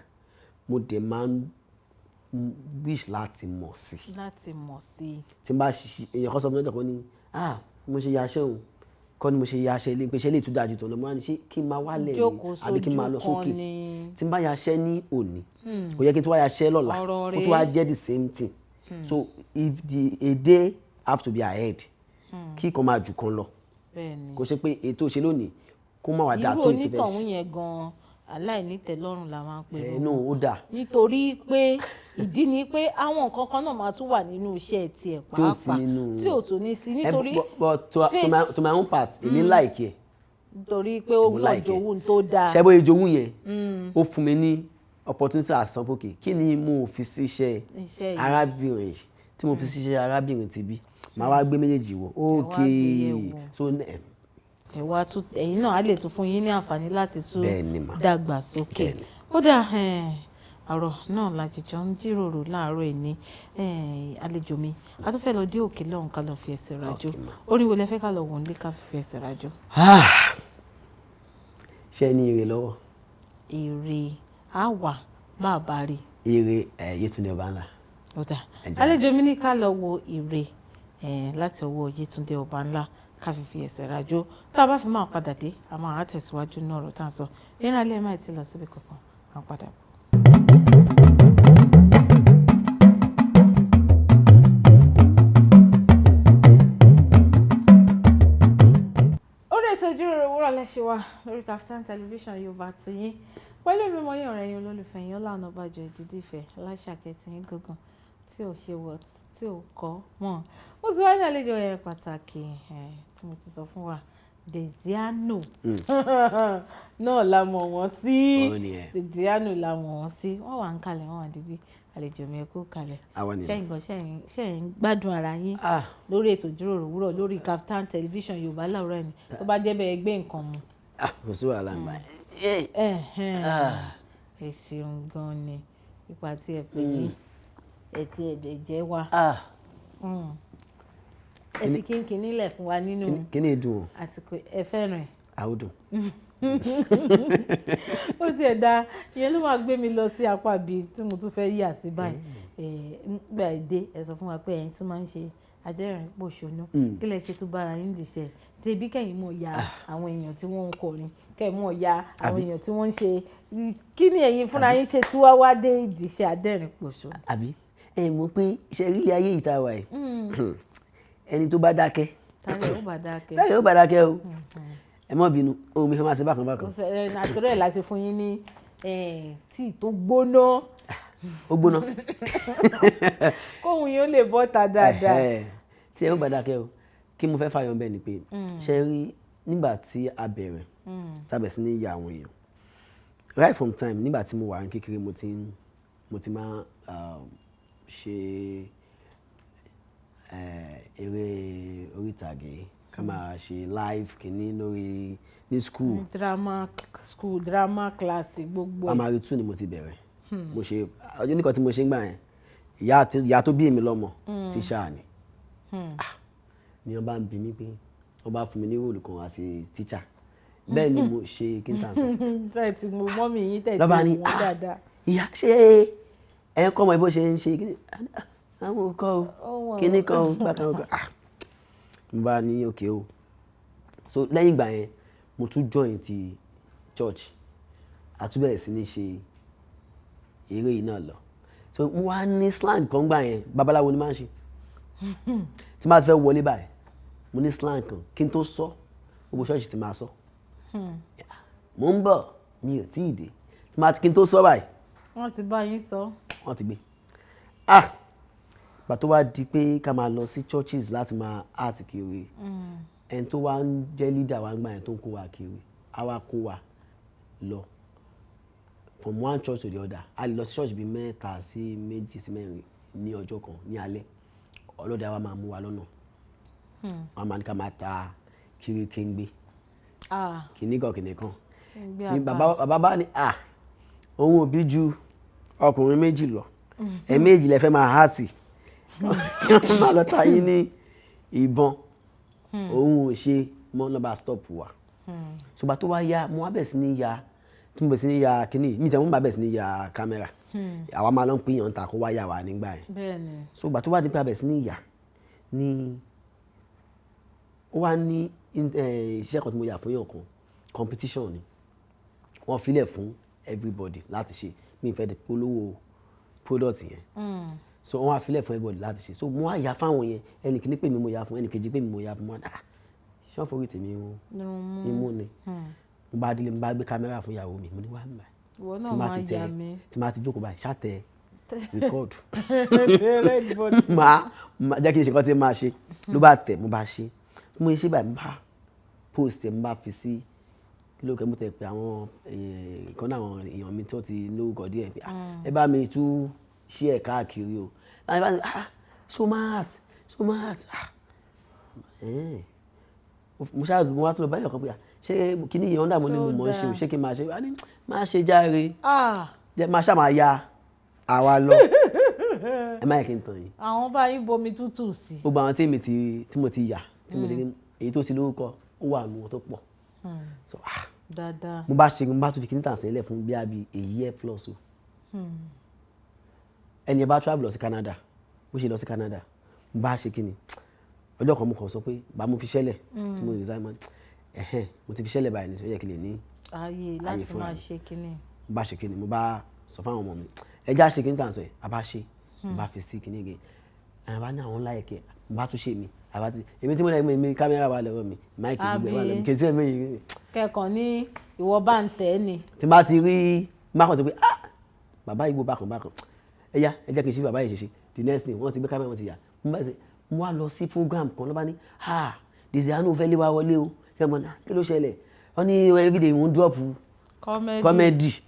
mo dẹ̀ máa ń wish láti mọ̀ sí. tí n bá ṣiṣẹ́ èèyàn kan sọ fún mi lọ́jọ́ kan ní mo ṣe yaṣẹ́ òun kọ́ ni mo ṣe yaṣẹ́ ilé ìpèsè ilé ìtújà jù tó lọ mo wá ní ṣé kí n máa wálẹ̀ ni àbí kí n máa lọ sókè tí n bá yaṣẹ́ ní òní kò yẹ kí n tún wá yaṣẹ́ lọ́la kó tún wá jẹ́ the same thing so if a day have to be ahead kí kan máa jù kan lọ kò ṣe pé ètò ṣe lónìí kó má wà dáa tó ìtọ́fẹ́ irú onítọ̀hún yẹn gan-an aláìnítẹ̀lọ́rùn la máa ń pè é ó dà nítorí pé ìdí ni pé àwọn nǹkan kan náà máa tún wà nínú iṣẹ́ tiẹ̀ pàápàá tí ò tún ní sí nítorí to my own part èmi like ẹ̀ nítorí pé ó gbọ́ jòwú tó dáa ṣé bóyá jòwú yẹn ó fún mi ní opportunity àsanpòkè kí ni mo fi ṣiṣẹ́ arábìnrin tí mo fi ṣiṣẹ́ arábìnrin ti bí màá wá gbé méjèèjì wò okay so ẹ̀wà tún ẹ̀yin náà á lè tún fún yín ní àǹfààní láti tún dàgbà sókè ó dà àrọ̀ náà la jìjọ ń jíròrò láàárọ̀ ìní àlejò mi a tún fẹ́ lọ dé òkè lọ́hùn ká lọ fi ẹsẹ̀ rajò orin wo lẹ fẹ́ ká lọ wò nílé ká fi ẹsẹ̀ rajò. ṣé ẹ ní ire lọ́wọ́. ire á wà bàbá rí. ire Yétúndé Ọbànlá. ọ̀dà àlejò mi ní ká lọ wo ire láti ọwọ́ Yétúndé Ọbànlá ká fi ẹsẹ̀ rajò tá a bá fi máa padà dé a máa tẹ̀síwájú ní ọ̀rọ̀ tá a sọ nínú alẹ́ máa ti lọ síbi kankan à ń padà bọ̀. Ijiroro òwúrọ̀ lẹ́ṣẹ̀ wa lórí Kaftan television Yorùbá ti yín pẹ̀lú ìmọ̀ yín ọ̀rẹ́ yín olólùfẹ́ yín Ola Onabajo ìdídí ìfẹ́ aláṣàkẹ́ tí yín gangan tí ò ṣe wọ̀ tí ò kọ́ mọ́ ó sì wá ní àlejò yẹn pàtàkì tí mo ti sọ fún wa Desiano náà la mọ̀ wọ́n sí Desiano la mọ̀ wọ́n sí wọ́n wà ń kalẹ̀ wọ́n wà dígbé àlejò mi ẹ kú kalẹ̀ ṣẹ́yìn gbádùn ara yín lórí ètò ìjíròrò òwúrọ̀ lórí Kaftan television Yorùbá láwùrọ̀ ẹni tó bá jẹ́ bẹ́ẹ̀ gbé nǹkan mu. kò sí wàhálà ń bá ẹ ṣeun gan ni ipa tí ẹ pè ní ẹtì ẹ̀dẹ̀ jẹ́ wa ẹ fi kínkín nílẹ̀ fún wa nínú kíní dùn àtìkò ẹ fẹ́ràn ẹ̀. àwòdùn. ó tiẹ̀ da ìyẹn ló máa gbé mi lọ sí apá bíi tí mo tún fẹ́ yà sí báyìí nígbà èdè ẹ sọ fún wa pé ẹ̀yin tún máa ń ṣe adẹ́rìn pòṣónú kí lẹ ṣe tó bára yín dìṣẹ́ tẹ̀bí kẹ́yìn mọ̀ ya àwọn èèyàn tí wọ́n ń kọrin kẹ́yìn mọ̀ ya àwọn èèyàn tí wọ́n ń ṣe kí ni ẹ̀yin fúnra yín ṣe tí wá wá dé ìdìṣẹ́ adẹ́rìn pòṣónú. àbí mọ̀ pé ṣe rí ilé ayé ìta wa yìí ẹni tó bá dákẹ́ táyà ó bá dákẹ́ o ẹ mọ́ bínú ohun mi fẹ́ máa ṣe bákan bákan. àtúrọ̀ ẹ̀ láti fún yín ní tíì tó gbóná. ó gbóná. kóhun yóò lè bọ́ ta dáadáa. tí ẹ ó bá dákẹ́ o kí mo fẹ́ fàyọ̀ bẹ́ẹ̀ ni pé ṣe rí nígbà tí a bẹ̀rẹ̀ tábẹ̀ sí ní ìyá àwọn èèyàn right from time nígbà tí mo wà ní kékeré mo ti máa ṣe eré orí ìtàgé ká máa ṣe live kìíní lórí ní school. drama class gbogbo. primary 2 ni mo ti bẹ̀rẹ̀ mo ṣe ọjọ́ nìkan tí mo ṣe ń gbà yẹn ìyá tó bí èmi lọ́mọ tíṣà ni ni wọ́n bá ń bi mí pé wọ́n bá fún mi ní róòlù kan àti tíṣà bẹ́ẹ̀ ni mo ṣe kí n tàn sọ. bẹ́ẹ̀ tí mo mọ́ mi yín tẹ̀ tí mo wọ́n dáadáa. ìyá ṣé ẹ̀ ń kọ́ ọmọ ibo ṣe ń ṣe kí ni àwọn òkọ́ o kí ni kan o gbàkan o mo bá ní òkè o so lẹ́yìn ìgbà yẹn mo tún join ti church àtúbẹ̀rẹ̀ sí ní ṣe eré yìí náà lọ so mo wá ní slang kan gbà yẹn babaláwo ni máa ń ṣe tí máa fẹ́ wọlé báyìí mo ní slang kan kí n tó sọ gbogbo ṣọ́ọ̀ṣì ti máa sọ mo ń bọ̀ mi ò tí ì dé kí n tó sọ báyìí. wọ́n ti bá yín sọ. wọ́n ti gbé ìgbà tó wá di pé ká máa lọ sí churches láti máa art kiri ẹni tó wá ń jẹ́ leader wa ń gbà yẹn tó ń kó wa kiri á wá kó wa lọ from one church to the other a lè lọ sí church bíi 3 sí 2 sí 4 ní ọjọ́ kan ní alẹ́ ọlọ́dẹ wa máa mú wa lọ́nà wọn máa ní ká máa ta kiri kéńgbé kìnìkan ní bàbá bá ní òun ò bí ju ọkùnrin 2 lọ ẹ̀ẹ̀mejì lẹ fẹ́ máa hàtì kí máa lọ ta yín ní ìbọn òun ò ṣe mọ́ lọ́ba stop wa ṣùgbọ́n tó wá yá mo wá bẹ̀ sí ní ya tí mo bẹ̀ sí ní ya kíní mi tẹ̀ mo bá bẹ̀ sí ní ya kámẹ́rà àwa máa lọ ń pín yàn ta kó wá yà wá nígbà yẹn ṣùgbọ́n tó wá di pé a bẹ̀ sí ní ya ní ó wá ní iṣẹ́ kan tí mo yà fún yàn kan competition ni wọ́n filẹ̀ fún everybody láti ṣe mi fẹ́ de polówó product yẹn so wọ́n á filẹ̀ fún everybody láti ṣe so mo á yà fáwọn yẹn ẹnì kìíní pé mi mo yà fún ẹnì kejì pé mi mo yà fún wọn ṣé wọ́n forí tèmi imú ni mo bá délé mo bá gbé kámẹ́rà fún ìyàwó mi mo ní wá mi báyìí tí máa ti jókòó báyìí ṣàtẹ record máa jẹ́ kí n ṣe kọ́ tí máa ṣe ló bá tẹ̀ mo bá ṣe mo ṣe báyìí mo bá post ẹ̀ mo bá fi sí ló kẹ́ mo tẹ̀ pé àwọn ìkan náà àwọn èèyàn mi tó ti lórúkọ díẹ̀ pé ẹ bá mi tú ṣí ẹ̀ káàkiri o láti bá mi so much mo ṣáà mo wá tó lọ báyọ̀ kan pé ṣé kíní yẹn ọ̀dà mo ní mo mọ̀ ń ṣe o ṣé kí n máa ṣe máa ṣe járe máa ṣáà máa ya àwa lọ ẹ má yẹ kí n tàn yín. àwọn bá yín bomi tútù sí. gbogbo àwọn tí mo ti yà tí mo ṣe kí èyí tó ti lórúkọ ó wà nù wọn tó pọ̀. So dáadáa. mo bá tún fi kíní tàn sílẹ̀ fún bí a year plus o. ẹni ẹ bá travel lọ sí Canada bó ṣe lọ sí Canada mo bá ṣe kíni ọjọ́ kan mo kàn sọ pé bá mo fi ṣẹlẹ̀ tí mo resign mo ti fi ṣẹlẹ̀ báyìí ní sọ yẹ kí lè ní ààyè láti máa ṣe kíni. mo bá ṣe kíni mo bá sọ fún àwọn ọmọ mi ẹja ṣe kíní tàn sọ yẹ a bá ṣe mo bá fi sí kíní gẹ àwọn bá ní àwọn láyẹ̀kẹ́ mo bá tún ṣe mi àbá ti èmi tí mo lẹ́yìn mi kámẹ́rà wà lọ́wọ́ mi máìkì gbogbo wà lọ́wọ́ mi kì í sí ẹ̀mí yìí. kẹ́kọ̀ọ́ ní ìwọ bá ń tẹ̀ ẹ́ ni. tí bá ti rí mákàn tó pé bàbá ìgbó bákan ẹ jẹ́ kí n ṣe bàbá yìí ṣe the next thing wọ́n ti gbé kámẹ́rà wọn ti yà mo wá lọ sí program kan ló bá ní dèzè àánú fẹ́ lé wa wọlé o kí ló ṣẹlẹ̀ wọ́n ní everyday wọ́n drop comedy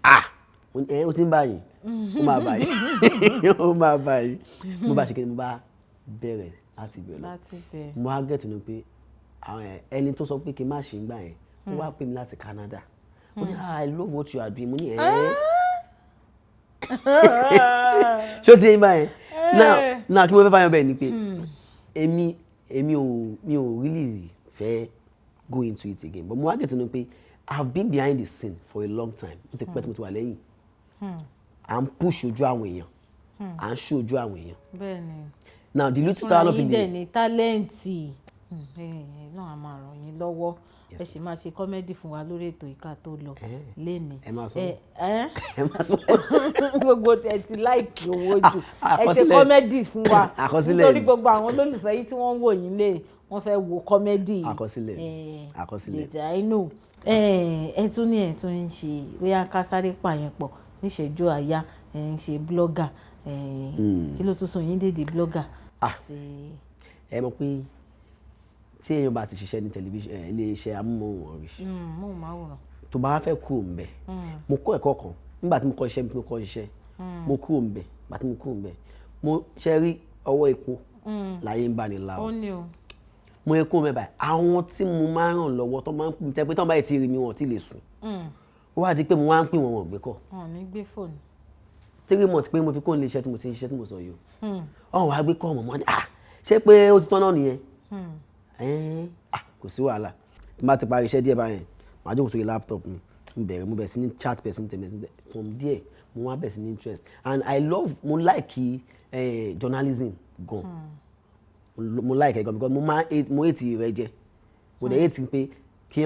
ó ti ń báyìí ó máa báyìí mo bá ṣe kí ni mo bá bẹ̀rẹ̀ láti bẹ̀rẹ̀ lọ mo wá gẹ̀tù ní pé ẹni tó sọ pé kí n má ṣe ń gbà yẹn ó wá pè mí láti Canada ó ní I love what you are doing mo ní ṣé o ti yẹn báyẹn now kí mo fẹ́ fáyọ̀ bẹ́ẹ̀ ni pé mi ò really fẹ́ go into it again but mo wá gẹ̀tù ní pé I have been behind the scene for a long time mo ti pẹ́ tí mo ti wà lẹ́yìn à ń push ojú àwọn èèyàn à ń ṣó ojú àwọn èèyàn. bẹ́ẹ̀ni. now the little talent of India ní tálẹ́ǹtì náà a máa ràn yín lọ́wọ́ ẹ sì máa ṣe kọ́mẹ́dì fún wa lórí ètò ìka tó lọ lénìí. ẹ máa sọ gbogbo ẹ ti láìkì owó jù ẹ ṣe kọ́mẹ́dì fún wa nítorí gbogbo àwọn olólùfẹ́ yìí tí wọ́n ń wò yín lé wọ́n fẹ́ wo kọ́mẹ́dì àkọsílẹ̀ àìnù ẹ tún ń ṣe bóyá ká sáré pààyàn pọ̀ níṣẹ́jú àyà ń ṣe blogger kí ló tún sọ yín dédé blogger. ẹ mọ̀ pé tí èèyàn bá ti ṣiṣẹ́ ní tẹlifíṣàn ilé-iṣẹ́ amóhùnmáwòrán tó bá fẹ́ kúrò ńbẹ̀ mo kọ́ ẹ̀kọ́ kan nígbà tí mo kọ́ iṣẹ́ mo kúrò ńbẹ̀ nígbà tí mo kúrò ńbẹ̀ mo ṣe rí ọwọ́ epo láyé ń bá ní la o mo yẹ kó mẹ́ báyìí àwọn tí mo máa ń ràn lọ́wọ́ tó máa ń pè tẹ́ pé tó ń báyìí ti rí mi wọn ti lè sùn ó wá di pé mo wá ń pè wọn gbé kọ́. ní gbé fóònù. 3 months pé mo fi kó ní iṣẹ́ tí mo ti ń ṣiṣẹ́ tí mo sọ yìí o ọ̀hún wá gbé kọ́ ọmọ mọ́ ni ṣé pé ó ti tán náà nìyẹn kò sí wàhálà tí má ti parí iṣẹ́ díẹ̀ báyẹn màá jókòó sórí laptop mi mo bẹ̀rẹ̀ sí ní chat person tẹ̀mẹ̀ from there mo wá bẹ̀rẹ̀ sí ní interest and mo like journalism gan mo like ẹ̀ gan because mo hate rẹ jẹ mo dẹ̀ hate pé kí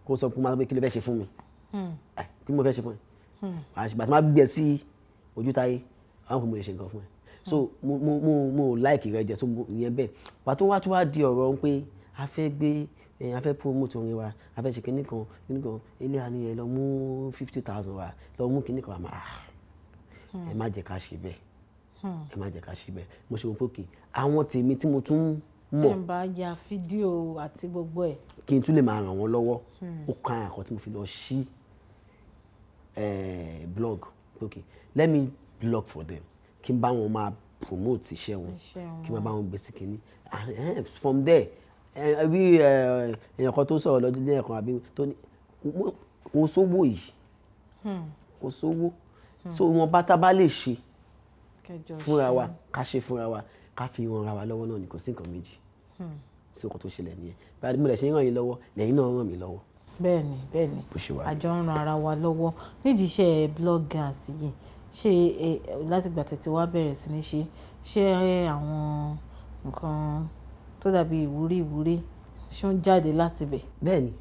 kó sọ pé mo máa pé kí ló fẹ́ ṣe fún mi kí mo fẹ́ ṣe fún ẹ àṣìbàtí máa gbé sí ojú táyé àwọn kò mo lè ṣe nǹkan fún ẹ so mo like rẹ jẹ so ìyẹn bẹ́ẹ̀ pàtó wá tó wá di ọ̀rọ̀ pé a fẹ́ gbé a fẹ́ promote orin wa a fẹ́ ṣe kinní kan ilé àníyàn lọ mú 50,000 wa lọ mú kinní kan ẹ má jẹ́ ká ṣe bẹ́ẹ̀ mo ṣe wọ́n pé òkè àwọn tèmi tí mo tún mọ̀ ẹ̀ ń bá ya fídíò àti gbogbo ẹ̀ kí n tún lè máa ràn wọ́n lọ́wọ́ ó kan àkọ́ tí mo fi lọ ṣí blog okay let me blog for them kí n bá wọn máa promote iṣẹ́ wọn kí n bá wọn gbé sí kinní from there bí èèyàn kan tó sọ̀rọ̀ lọ́dún ní ẹ̀kan àbí tó ní kò sówó yìí kò sówó so wọn bá tá bá lè ṣe fúnra wa ká ṣe fúnra wa ká fi ran ara wa lọ́wọ́ náà ni kò sí nǹkan méjì sí ọkọ̀ tó ṣẹlẹ̀ nìyẹn báyìí mo lè ṣe ń ràn yín lọ́wọ́ lẹ́yìn náà ràn mí lọ́wọ́. bẹ́ẹ̀ni àjọ ń ran ara wa lọ́wọ́ nídìí iṣẹ́ bloggers yìí ṣe látìgbà tètè wá bẹ̀rẹ̀ sí ní ṣe àwọn nǹkan tó dàbí ìwúrí ṣó ń jáde láti bẹ̀. bẹ́ẹ̀ni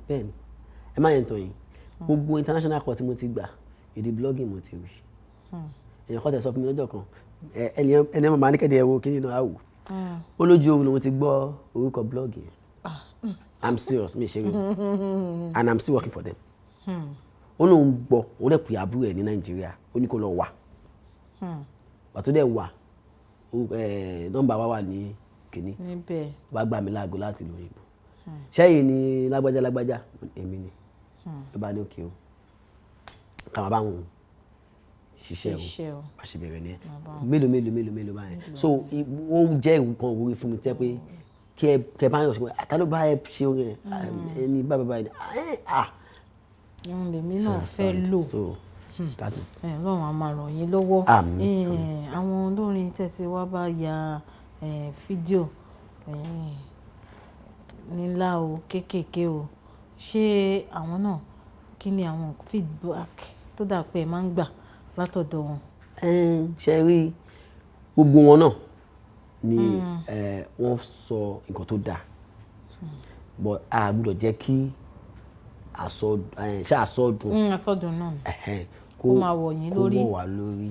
ẹ má yẹn tàn yín gbogbo international court tí mo ti gbà èdè blogging mo ti rí èèyàn kọ́ tẹ̀ sọ fún mi lọ́jọ́ kan ẹni ọmọ màá ní kẹ́dẹ̀ ẹ̀wọ̀ kí nínú àwò ó lójú oorun lòun ti gbọ́ orúkọ blog yẹn I'm serious mi ṣe rí and I'm still working for them ó lóun gbọ́ ó dẹ̀ pè àbúrò ẹ̀ ní Nàìjíríà ó ní kó lọ wà pàtó dẹ̀ wà nọ́mbà wa wà ní kìíní wàá gbà mí láago láti ìlú òyìnbó ṣẹ́yìn ni lágbájá èmi ni ló bá ní òkè o kàmá bá wọn ṣiṣẹ́ o bá ṣe bẹ̀rẹ̀ ní ẹ mélòó báyẹn so ó jẹ́ nǹkan òwúrí fún mi tẹ́ pé kẹ bá yàn ṣe pé àtàló bá ẹ ṣe orin ẹ ẹni báyìí lèmi náà fẹ́ lò that is. Ọlọ́run á máa ràn yín lọ́wọ́. Àwọn olórin tẹ́tí wá bá ya fídíò nílá o kéékèèké o, ṣé àwọn náà kí ni àwọn feedback tó dà pé ẹ máa ń gbà látọ̀dọ̀ wọn? Ṣe rí gbogbo wọn náà ni wọ́n sọ nǹkan tó dáa, but a gbọ́dọ̀ jẹ́ kí àsọdùn náà kó máa wọ̀ yín lórí, kó wọ̀ wá lórí.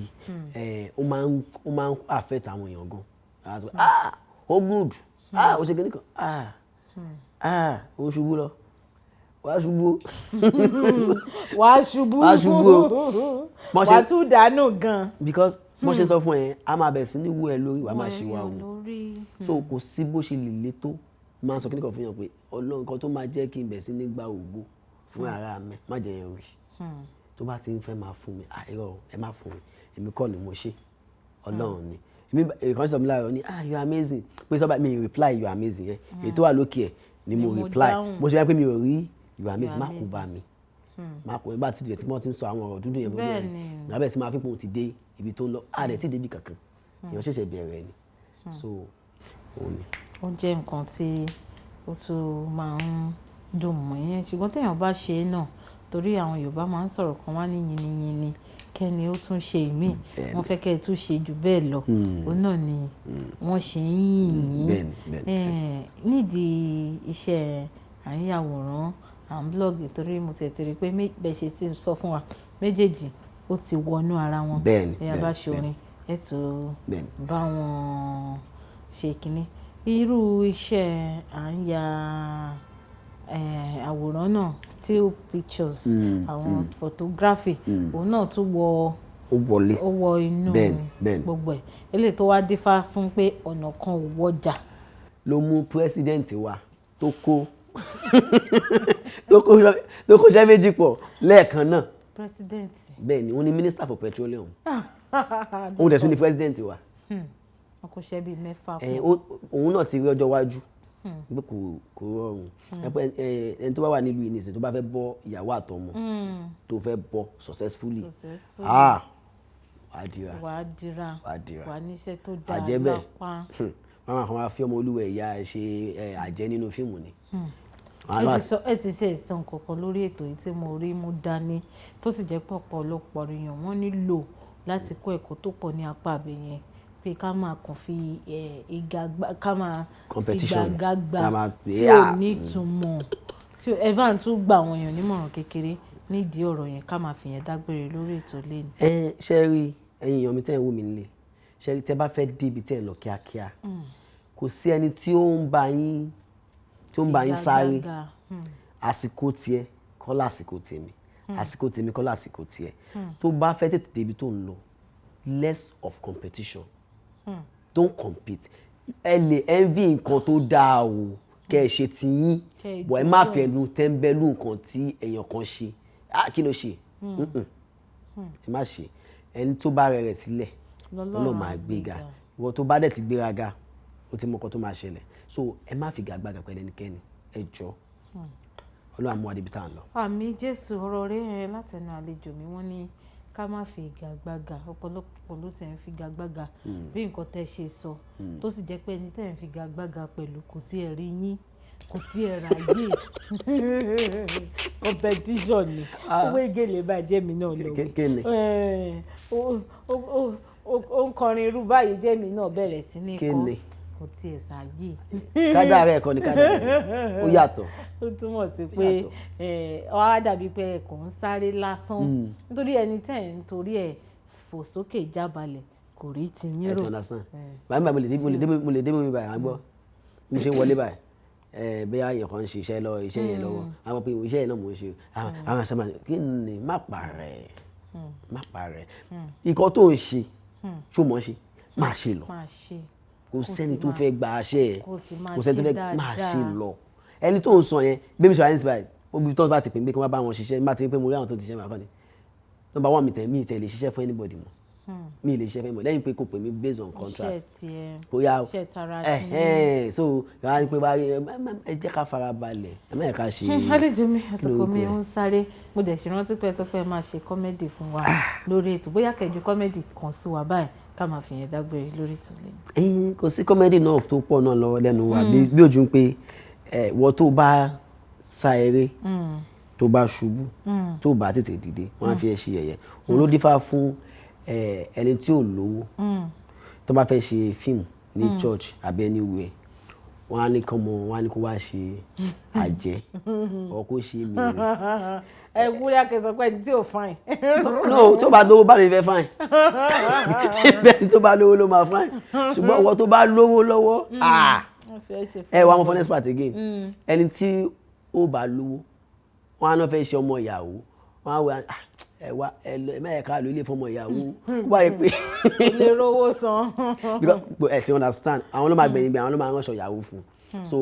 Ó máa ń affect àwọn èèyàn gan. Ó good, ó ṣe kíní kan, ó ṣubú lọ, wàá ṣubú wàá tún dànù gan. Because wọ́n ṣe sọ fún ẹ, a máa bẹ̀rẹ̀ sí ní wú ẹ lórí, wàá máa ṣe wá wò. So kò sí bó ṣe lè le tó, máa sọ kíní kan fún yàn pé Ọlọ́run kan tó máa jẹ́ kí n bẹ̀rẹ̀ sí ní gba ògo fún ara mi, má jẹ́ yẹn rí. Tó bá ti ń fẹ́ máa fún mi, irọ́ ẹ má fún mi, èmi kọ́ ni mo ṣe, Ọlọ́run ni. Èmi sọ mi láàárọ̀ ní you are amazing, pé sọ́ba mi reply you are amazing yẹn, èyí tó wà lókè ẹ̀ ni mo reply. Mo ṣe wá pé mi ò rí you are amazing, má kú bá mi, má kú nígbà tí wọ́n ti ń sọ àwọn ọ̀rọ̀ dúdú yẹn bọ́ yẹn, lábẹ́ sí máa fi pé òun ti dé ibi tó ń lọ, àdẹ̀ tí débi kankan, èèyàn ṣẹ̀ṣẹ̀ bẹ̀rẹ̀ ni. So òun ni. Ó jẹ́ nǹkan tí ó tún máa ń dùn mọ́ yẹn, ṣùgbọ́n téèyàn bá ṣe é náà, torí àwọn Yorùbá máa ń sọ̀rọ̀ kan wá ní yiniyini kẹ́ni ó tún ṣe ìmíì, wọ́n fẹ́ kẹ́ ẹ tún ṣe jù bẹ́ẹ̀ lọ, òun náà ni wọ́n ṣe ń yìn yín. Nídìí iṣẹ́ àyàwòrán blog, torí mo ti rí pé bẹ́ẹ̀ ṣe ti sọ fún wa méjèèjì ó ti wọnú ara wọn. Ẹ̀yà bá ṣe orin ẹ̀ tó bá wọn ṣe kínní. Irú iṣẹ́ àwòrán náà, still pictures, àwọn photography, òun náà tún ó wọ inú gbogbo ẹ̀. Eléyìí tó wá dífá fún pé ọ̀nà kan ò wọjà. Ló mú president wa tó kó ṣẹ́ méjì pọ̀ lẹ́ẹ̀kan náà. President. Bẹ́ẹ̀ ni, òun ni minister for petroleum. Òun dẹ̀ tún ni president wa. Wọ́n kò ṣẹ́ bíi mẹ́fà pọ̀. Òun náà ti rí ọjọ́ iwájú pé kò rọrùn. Ẹni tó bá wà nílùú ìníṣẹ́ tó bá fẹ́ bọ́ ìyàwó àtọmọ tó fẹ́ bọ́ successfully, wàá dira wàá níṣẹ́ tó dáa àjẹbẹ́. lápá. Wọ́n máa fi ọmọ olúwẹ̀ ìyá ṣe àjẹ́ nínú fíìmù ni. Ẹ ti ṣe ìsàn kankan lórí ètò yìí tí mo rí mú dání tó sì jẹ́ pé ọ̀pọ̀lọpọ̀ èèyàn wọ́n nílò láti kọ́ ẹ̀kọ́ tó pọ̀ ní apá abẹ yẹn, pé ká máa kàn fi ìgbàgbà tí ò ní ìtumọ̀, tí ẹ bá ń tún gba àwọn èèyàn nímọ̀ràn kékeré nídìí ọ̀rọ̀ yẹn, ká máa fi yẹn dágbére lórí ètò lẹ́nu. Ṣé rí ẹ̀yin èèyàn mi tẹ́ ń wò mí nílé, ṣé rí tẹ́ bá fẹ́ dé ibi tẹ́ ń lọ kíákíá, kò sí ẹni tí ó ń bá yín sáré. Àsìkò tiẹ̀ kọ́ lásìkò tèmi, àsìkò tèmi kọ́ lásìkò tiẹ̀. Tó bá fẹ́ tètè débi tó ń lọ, less of competition. Don't compete. Ẹ lè envy nǹkan tó dáa o, kẹ́ ẹ ṣe ti yín, bọ̀ ẹ má fẹ́ nu tẹ́ńbẹ́lú nǹkan tí èèyàn kan ṣe. Kí ló ṣe? Ẹ má ṣe. Ẹni tó bá rẹ̀ sílẹ̀ Ọlọ́run máa gbéga. Ìwọ tó bá dẹ̀ ti gbéraga, ó ti mọ nǹkan tó máa ṣẹlẹ̀. So ẹ má fi gàgbàgà pẹ̀lú ẹnikẹ́ni, ẹ jọ̀ọ́. Ọlọ́run á mú wa débi tá à ń lọ. Àmín Jésù. Ọ̀rọ̀ rẹ̀ látẹnu àlejò mi, wọ́n ní ká má fi gàgbàgà. Ọ̀pọ̀lọpọ̀ ló tẹ̀ ń fi gàgbàgà bí nǹkan tẹ́ ṣe sọ, tó sì jẹ́ pé ẹni tẹ́ ń fi gàgbàgà pẹ̀lú kò tiẹ̀ rí yín, kò tiẹ̀ ráyè. Competition ni. Owó ìgèlè bàjẹ́ mi náà lọ. Ó ń kọrin irú báyìí jẹ́ mi náà bẹ̀rẹ̀ sí ní kọ́. Kò tiẹ̀ sáyé. Kádà rẹ̀ kọ́ ni kádà rẹ̀. Ó yàtọ̀. Ó túmọ̀ sí pé wàá dàbí pé ẹ̀kọ́ ń sáré lásán. Nítorí ẹni tẹ́ ẹ̀ ń torí ẹ̀ fò sókè jábalẹ̀ kò rí ti yín rò. Ẹ̀tọ́ lásán. Bàbá mi mo lè dé mi báyìí, àgbọ̀. Mo ṣe wọlé báyìí. Bí àyè kan ń ṣe iṣẹ́ yẹn lọ́wọ́. Àwọn pé iṣẹ́ yẹn náà mò ń ṣe. Àwọn àṣà máa ń kí ni má parẹ́. Ìkọ́ tó ń ṣe, ṣó mọ̀ ṣe, máa ṣe lọ. Kò sẹ́ni tó fẹ́ gba aṣẹ́ ẹ̀, kò sẹ́ni tó fẹ́ máa ṣe lọ. Ẹni tó ń sọ yẹn bí mi sọ àyẹ̀nsì báyìí, obi tó bá ti pè mí pé kí wọ́n bá wọn ṣiṣẹ́, nígbà tí pé mo rí àwọn tó ti ṣiṣẹ́ máa fọ́ ni. Number one, mi tẹ̀ lè ṣiṣẹ́ fún anybody mọ́. mi lè ṣe fẹ́ mọ̀ lẹ́yìn pé kò pè mí based on contract bóyá so ìwà ni pé ẹ jẹ́ ká fara balẹ̀ ẹ má yẹ ká ṣe. àlejò mi àsìkò mi ń sáré mo dẹ̀ ṣe rántí pé ẹ sọ pé ẹ máa ṣe kọ́mẹ́dì fún wa lórí ètò bóyá kẹjú kọ́mẹ́dì kan sí wa báyìí ká máa fi yẹn dágbére lórí ètò lẹ́nu. kò sí kọ́mẹ́dì náà tó pọ̀ náà lọ́wọ́ lẹ́nu wa bí ojú ń pé wọ́n tó bá sá eré tó bá ṣubú tó bá tètè dìde wọ́n á fi ẹ ṣe yẹ̀yẹ́ òun ló dífá fún ẹni tí ò lówó tó bá fẹ́ ṣe fíìmù ní church àbí anywhere wọ́n á ní wọ́n á ní kó wá ṣe àjẹ́ or kó ṣe mèrè. ẹ wúlé akẹ́sọ̀ pé ẹni tí ò fine. no tó bá lówó bá lè fẹ́ fine bẹ́ẹ̀ tó bá lówó ló máa fine ṣùgbọ́n ìwọ tó bá lówó lọ́wọ́ wà mọ́ funny part again ẹni tí ó bá lówó wọ́n á náà fẹ́ ṣe ọmọ ìyàwó wọ́n á wá mẹ́ẹ̀ká ló ilé fọmọ ìyàwó wáyé pé lè rówó san. ẹ ti understand àwọn ló máa gbẹ̀yìn bí àwọn ló máa ránṣọ ìyàwó fún so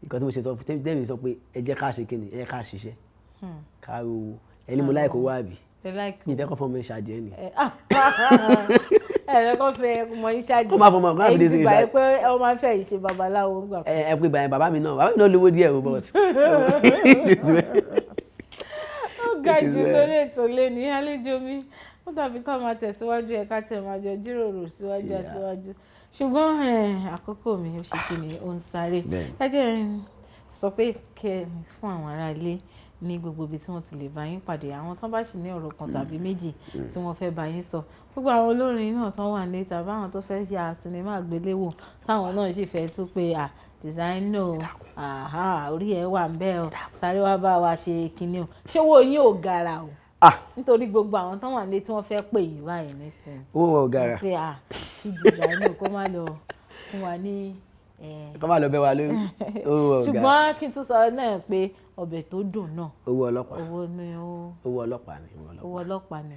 nǹkan tí mo ṣe sọ fún tẹ́mi sọ pé ẹ jẹ́ ká ṣe kíni ẹ jẹ́ ká ṣiṣẹ́ Kaaro ẹni mo láìkó wá bí ní ìdẹ́kọ̀ fọmọ ìṣàjẹ́ ni. ẹ̀rẹ́kọ̀ fẹ́ ọmọ ìṣàjẹ́ kó máa fọmọ ọ̀gá àbídé sí ìṣàjẹ́. ẹ ti gbà pé ọmọ afẹ́ yìí ṣe babaláwo ń gbà. ẹ pé bàbá mi náà lówó díẹ̀ o but ó ga jù lórí ètò lẹ́ni àlejò mi ó dàbí ká máa tẹ̀síwájú ẹ̀ka tẹ̀ máa jọ jíròrò síwájú àtiwájú ṣùgbọ́n àkókò mi ó ṣe kí ni ó ń sáré ẹ jẹ́ sọ pé kẹ́ fún àwọn ará ilé ní gbogbo ibi tí wọ́n ti lè bá yín pàdé àwọn tán bá sì ní ọ̀rọ̀ kan tàbí méjì tí wọ́n fẹ́ bá yín sọ gbogbo àwọn olórin náà tán wà ní tàbí àwọn tó fẹ́ ṣe sinimá àgbéléwò táwọn náà sì fẹ́ tún pé designo orí ẹ̀ wà ń bẹ́ ọ sáré wá bá wa ṣe kinní o ṣé owó yín ò gara o nítorí gbogbo àwọn tán wà ní tí wọ́n fẹ́ pè yín báyìí nísìnyí owó ò gara pé kí designo kó má lọ fún wa ní kọ́ máa lọ bẹ́ wa lórí owó ọ̀gá ṣùgbọ́n kí n tún sọ náà pé ọbẹ̀ tó dùn náà owó ọlọ́pàá owó ọlọ́pàá ni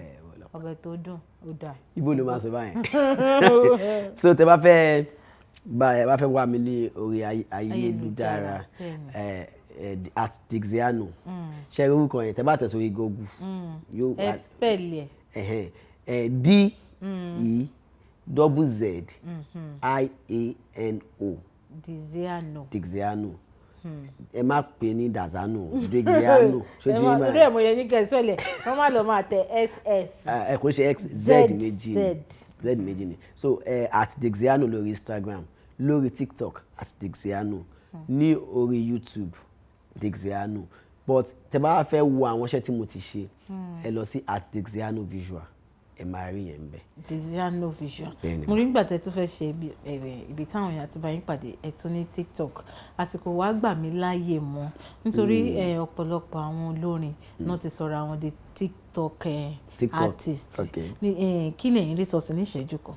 ọbẹ̀ tó dùn ó dà. ibo ló máa sọ báyìí so tẹ bá fẹ́ wá mi ní orí ayélujára @dixiano ṣe orúkọ yẹn tẹ bá tẹ̀ sórí Google yóò wá DEZZIANO Dixiano ẹ má pè ní Dazano Dixiano ṣé tí ma irú ẹ̀ mo yẹ ní kẹ́sìpẹ̀lẹ̀ wọ́n má lọ máa tẹ SS ẹ kò ṣe x z méjì ni so @Dixiano lórí Instagram lórí TikTok @Dixiano ní orí YouTube Dixiano but tẹ́ bá fẹ́ wo àwọn iṣẹ́ tí mo ti ṣe ẹ lọ sí @Dixiano visual ẹ máa rí yẹn bẹ. Dixiano visual mo rí nígbà tẹ́ tó fẹ́ ṣe ibi táwọn èèyàn ti bá yín pàdé ẹ tún ní TikTok àsìkò wa gbà mí láàyè mọ́ nítorí ọ̀pọ̀lọpọ̀ àwọn olórin náà ti sọ̀rọ̀ àwọn di TikTok artist kí ni ẹ̀yin rí sọ sí ní ìṣẹ́jú kan.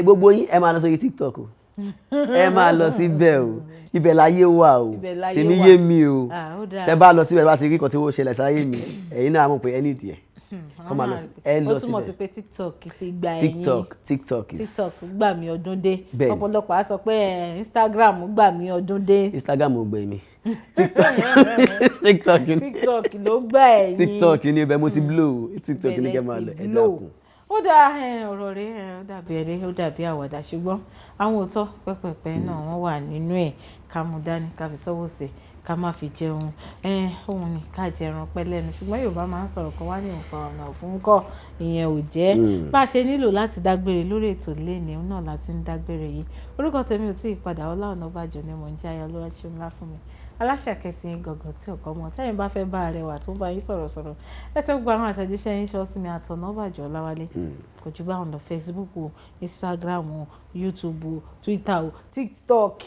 gbogbo yín ẹ máa lọ sórí TikTok o ẹ máa lọ síbẹ̀ o ibẹ̀ láyé wà o tèmi yé mi o tẹ́ bá lọ síbẹ̀ bá ti rí kan tí wọ́n ṣẹlẹ̀ sáyé mi ẹ̀yin náà mọ̀ pé ẹ nídìí ẹ̀ kọ́ máa lọ sí ẹ lọ síbẹ̀. ó túmọ̀ sí pé TikTok ti gba ẹ̀yìn TikTok gbà mí ọdún dé ọ̀pọ̀lọpọ̀ á sọ pé Instagram gbà mí ọdún dé. Instagram ò gbẹ mi TikTok ló gbà ẹ̀yìn. TikTok ni ibẹ̀ mo ti blow TikTok ni kẹ́ máa lọ ẹ dákun. ó dá ọ̀rọ̀ rẹ̀ ó dàbí ẹ̀rẹ́ ó dàbí àwàdà ṣùgbọ́n àwọn òótọ́ pẹ́pẹ́pẹ́ náà wọ́n wà nínú ẹ̀ ká mú dání ká fi sọ́wọ́ sí ká má fi jẹun òun ni ká jẹran pẹ́ lẹ́nu ṣùgbọ́n Yorùbá máa ń sọ̀rọ̀ kan wá ní òǹfà ọ̀nà òfun kọ́ ìyẹn ò jẹ́ bá a ṣe nílò láti dágbére lórí ètò lẹ́ni náà láti ń dágbére yìí orúkọ tèmi ò tí ì padà Ola Onabajo ni mò ń jẹ́ Ayọ̀lúwa ṣe ńlá fún mi aláṣà kẹtì gọ̀gọ̀ tí ọ̀kọ́ mọ̀ tẹ́yìn bá fẹ́ bá arẹwà tó ń bá yín sọ̀rọ̀ ẹ tẹ́ gbogbo àwọn àtẹ̀jíṣẹ́ yín ṣọ́ sí mi @Onabajo Ọláwálé kò jù báwọn lọ Facebook o Instagram o YouTube o Twitter o TikTok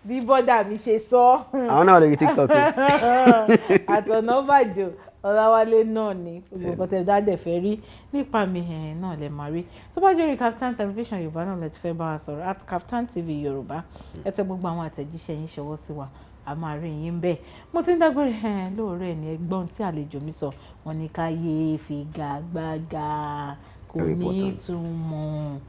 bí bọ́dà mi ṣe sọ. àwọn náà lè rí TikTok o @Onabajo Ọláwálé náà ni gbogbo nǹkan tẹ́ dáadẹ̀ fẹ́ rí nípa mi náà lè máa rí tó bá jẹ́ orí Kaftan television Yorùbá náà lè ti fẹ́ bá wa sọ̀rọ̀ @Kaftan TV Yorùbá ẹ tẹ́ gbogbo àwọn àtẹ̀jíṣẹ́ yín ṣọwọ́ sí wa a máa rí yín bẹ́ẹ̀ mo ti ń dágbére lóòrè ní ẹgbọ́n tí àlejò mi sọ wọ́n ní ká yé figagbága kò ní ìtumọ̀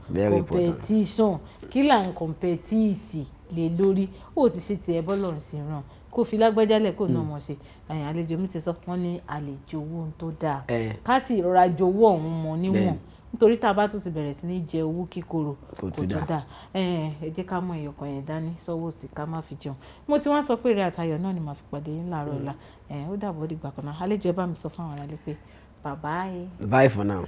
competition kí là ń competite lé lórí ó ti ṣe tiẹ̀ bọ́lọ́run sí ràn kó fi lágbájálẹ̀ kó náà mọ̀ ṣe àlejò mi ti sọ wọ́n ní àlejò owó tó dáa ká sì rọra jowó ọ̀hún mọ níwọ̀n nítorí tá a bá tún ti bẹ̀rẹ̀ sí ní jẹ owó kíkorò kò tó dáa ẹ jẹ́ ká mọ ìyọkàn yẹn dání sọ́wọ́ sí ká má fi jẹun mo ti wá sọ pé eré àtayọ̀ náà ni màá fi pàdé yín láàárọ̀ ọ̀la ó dàbọ̀ dìgbà kan náà àlejò ẹ bá mi sọ fún àwọn aráalé pé bye bye. Bye for now.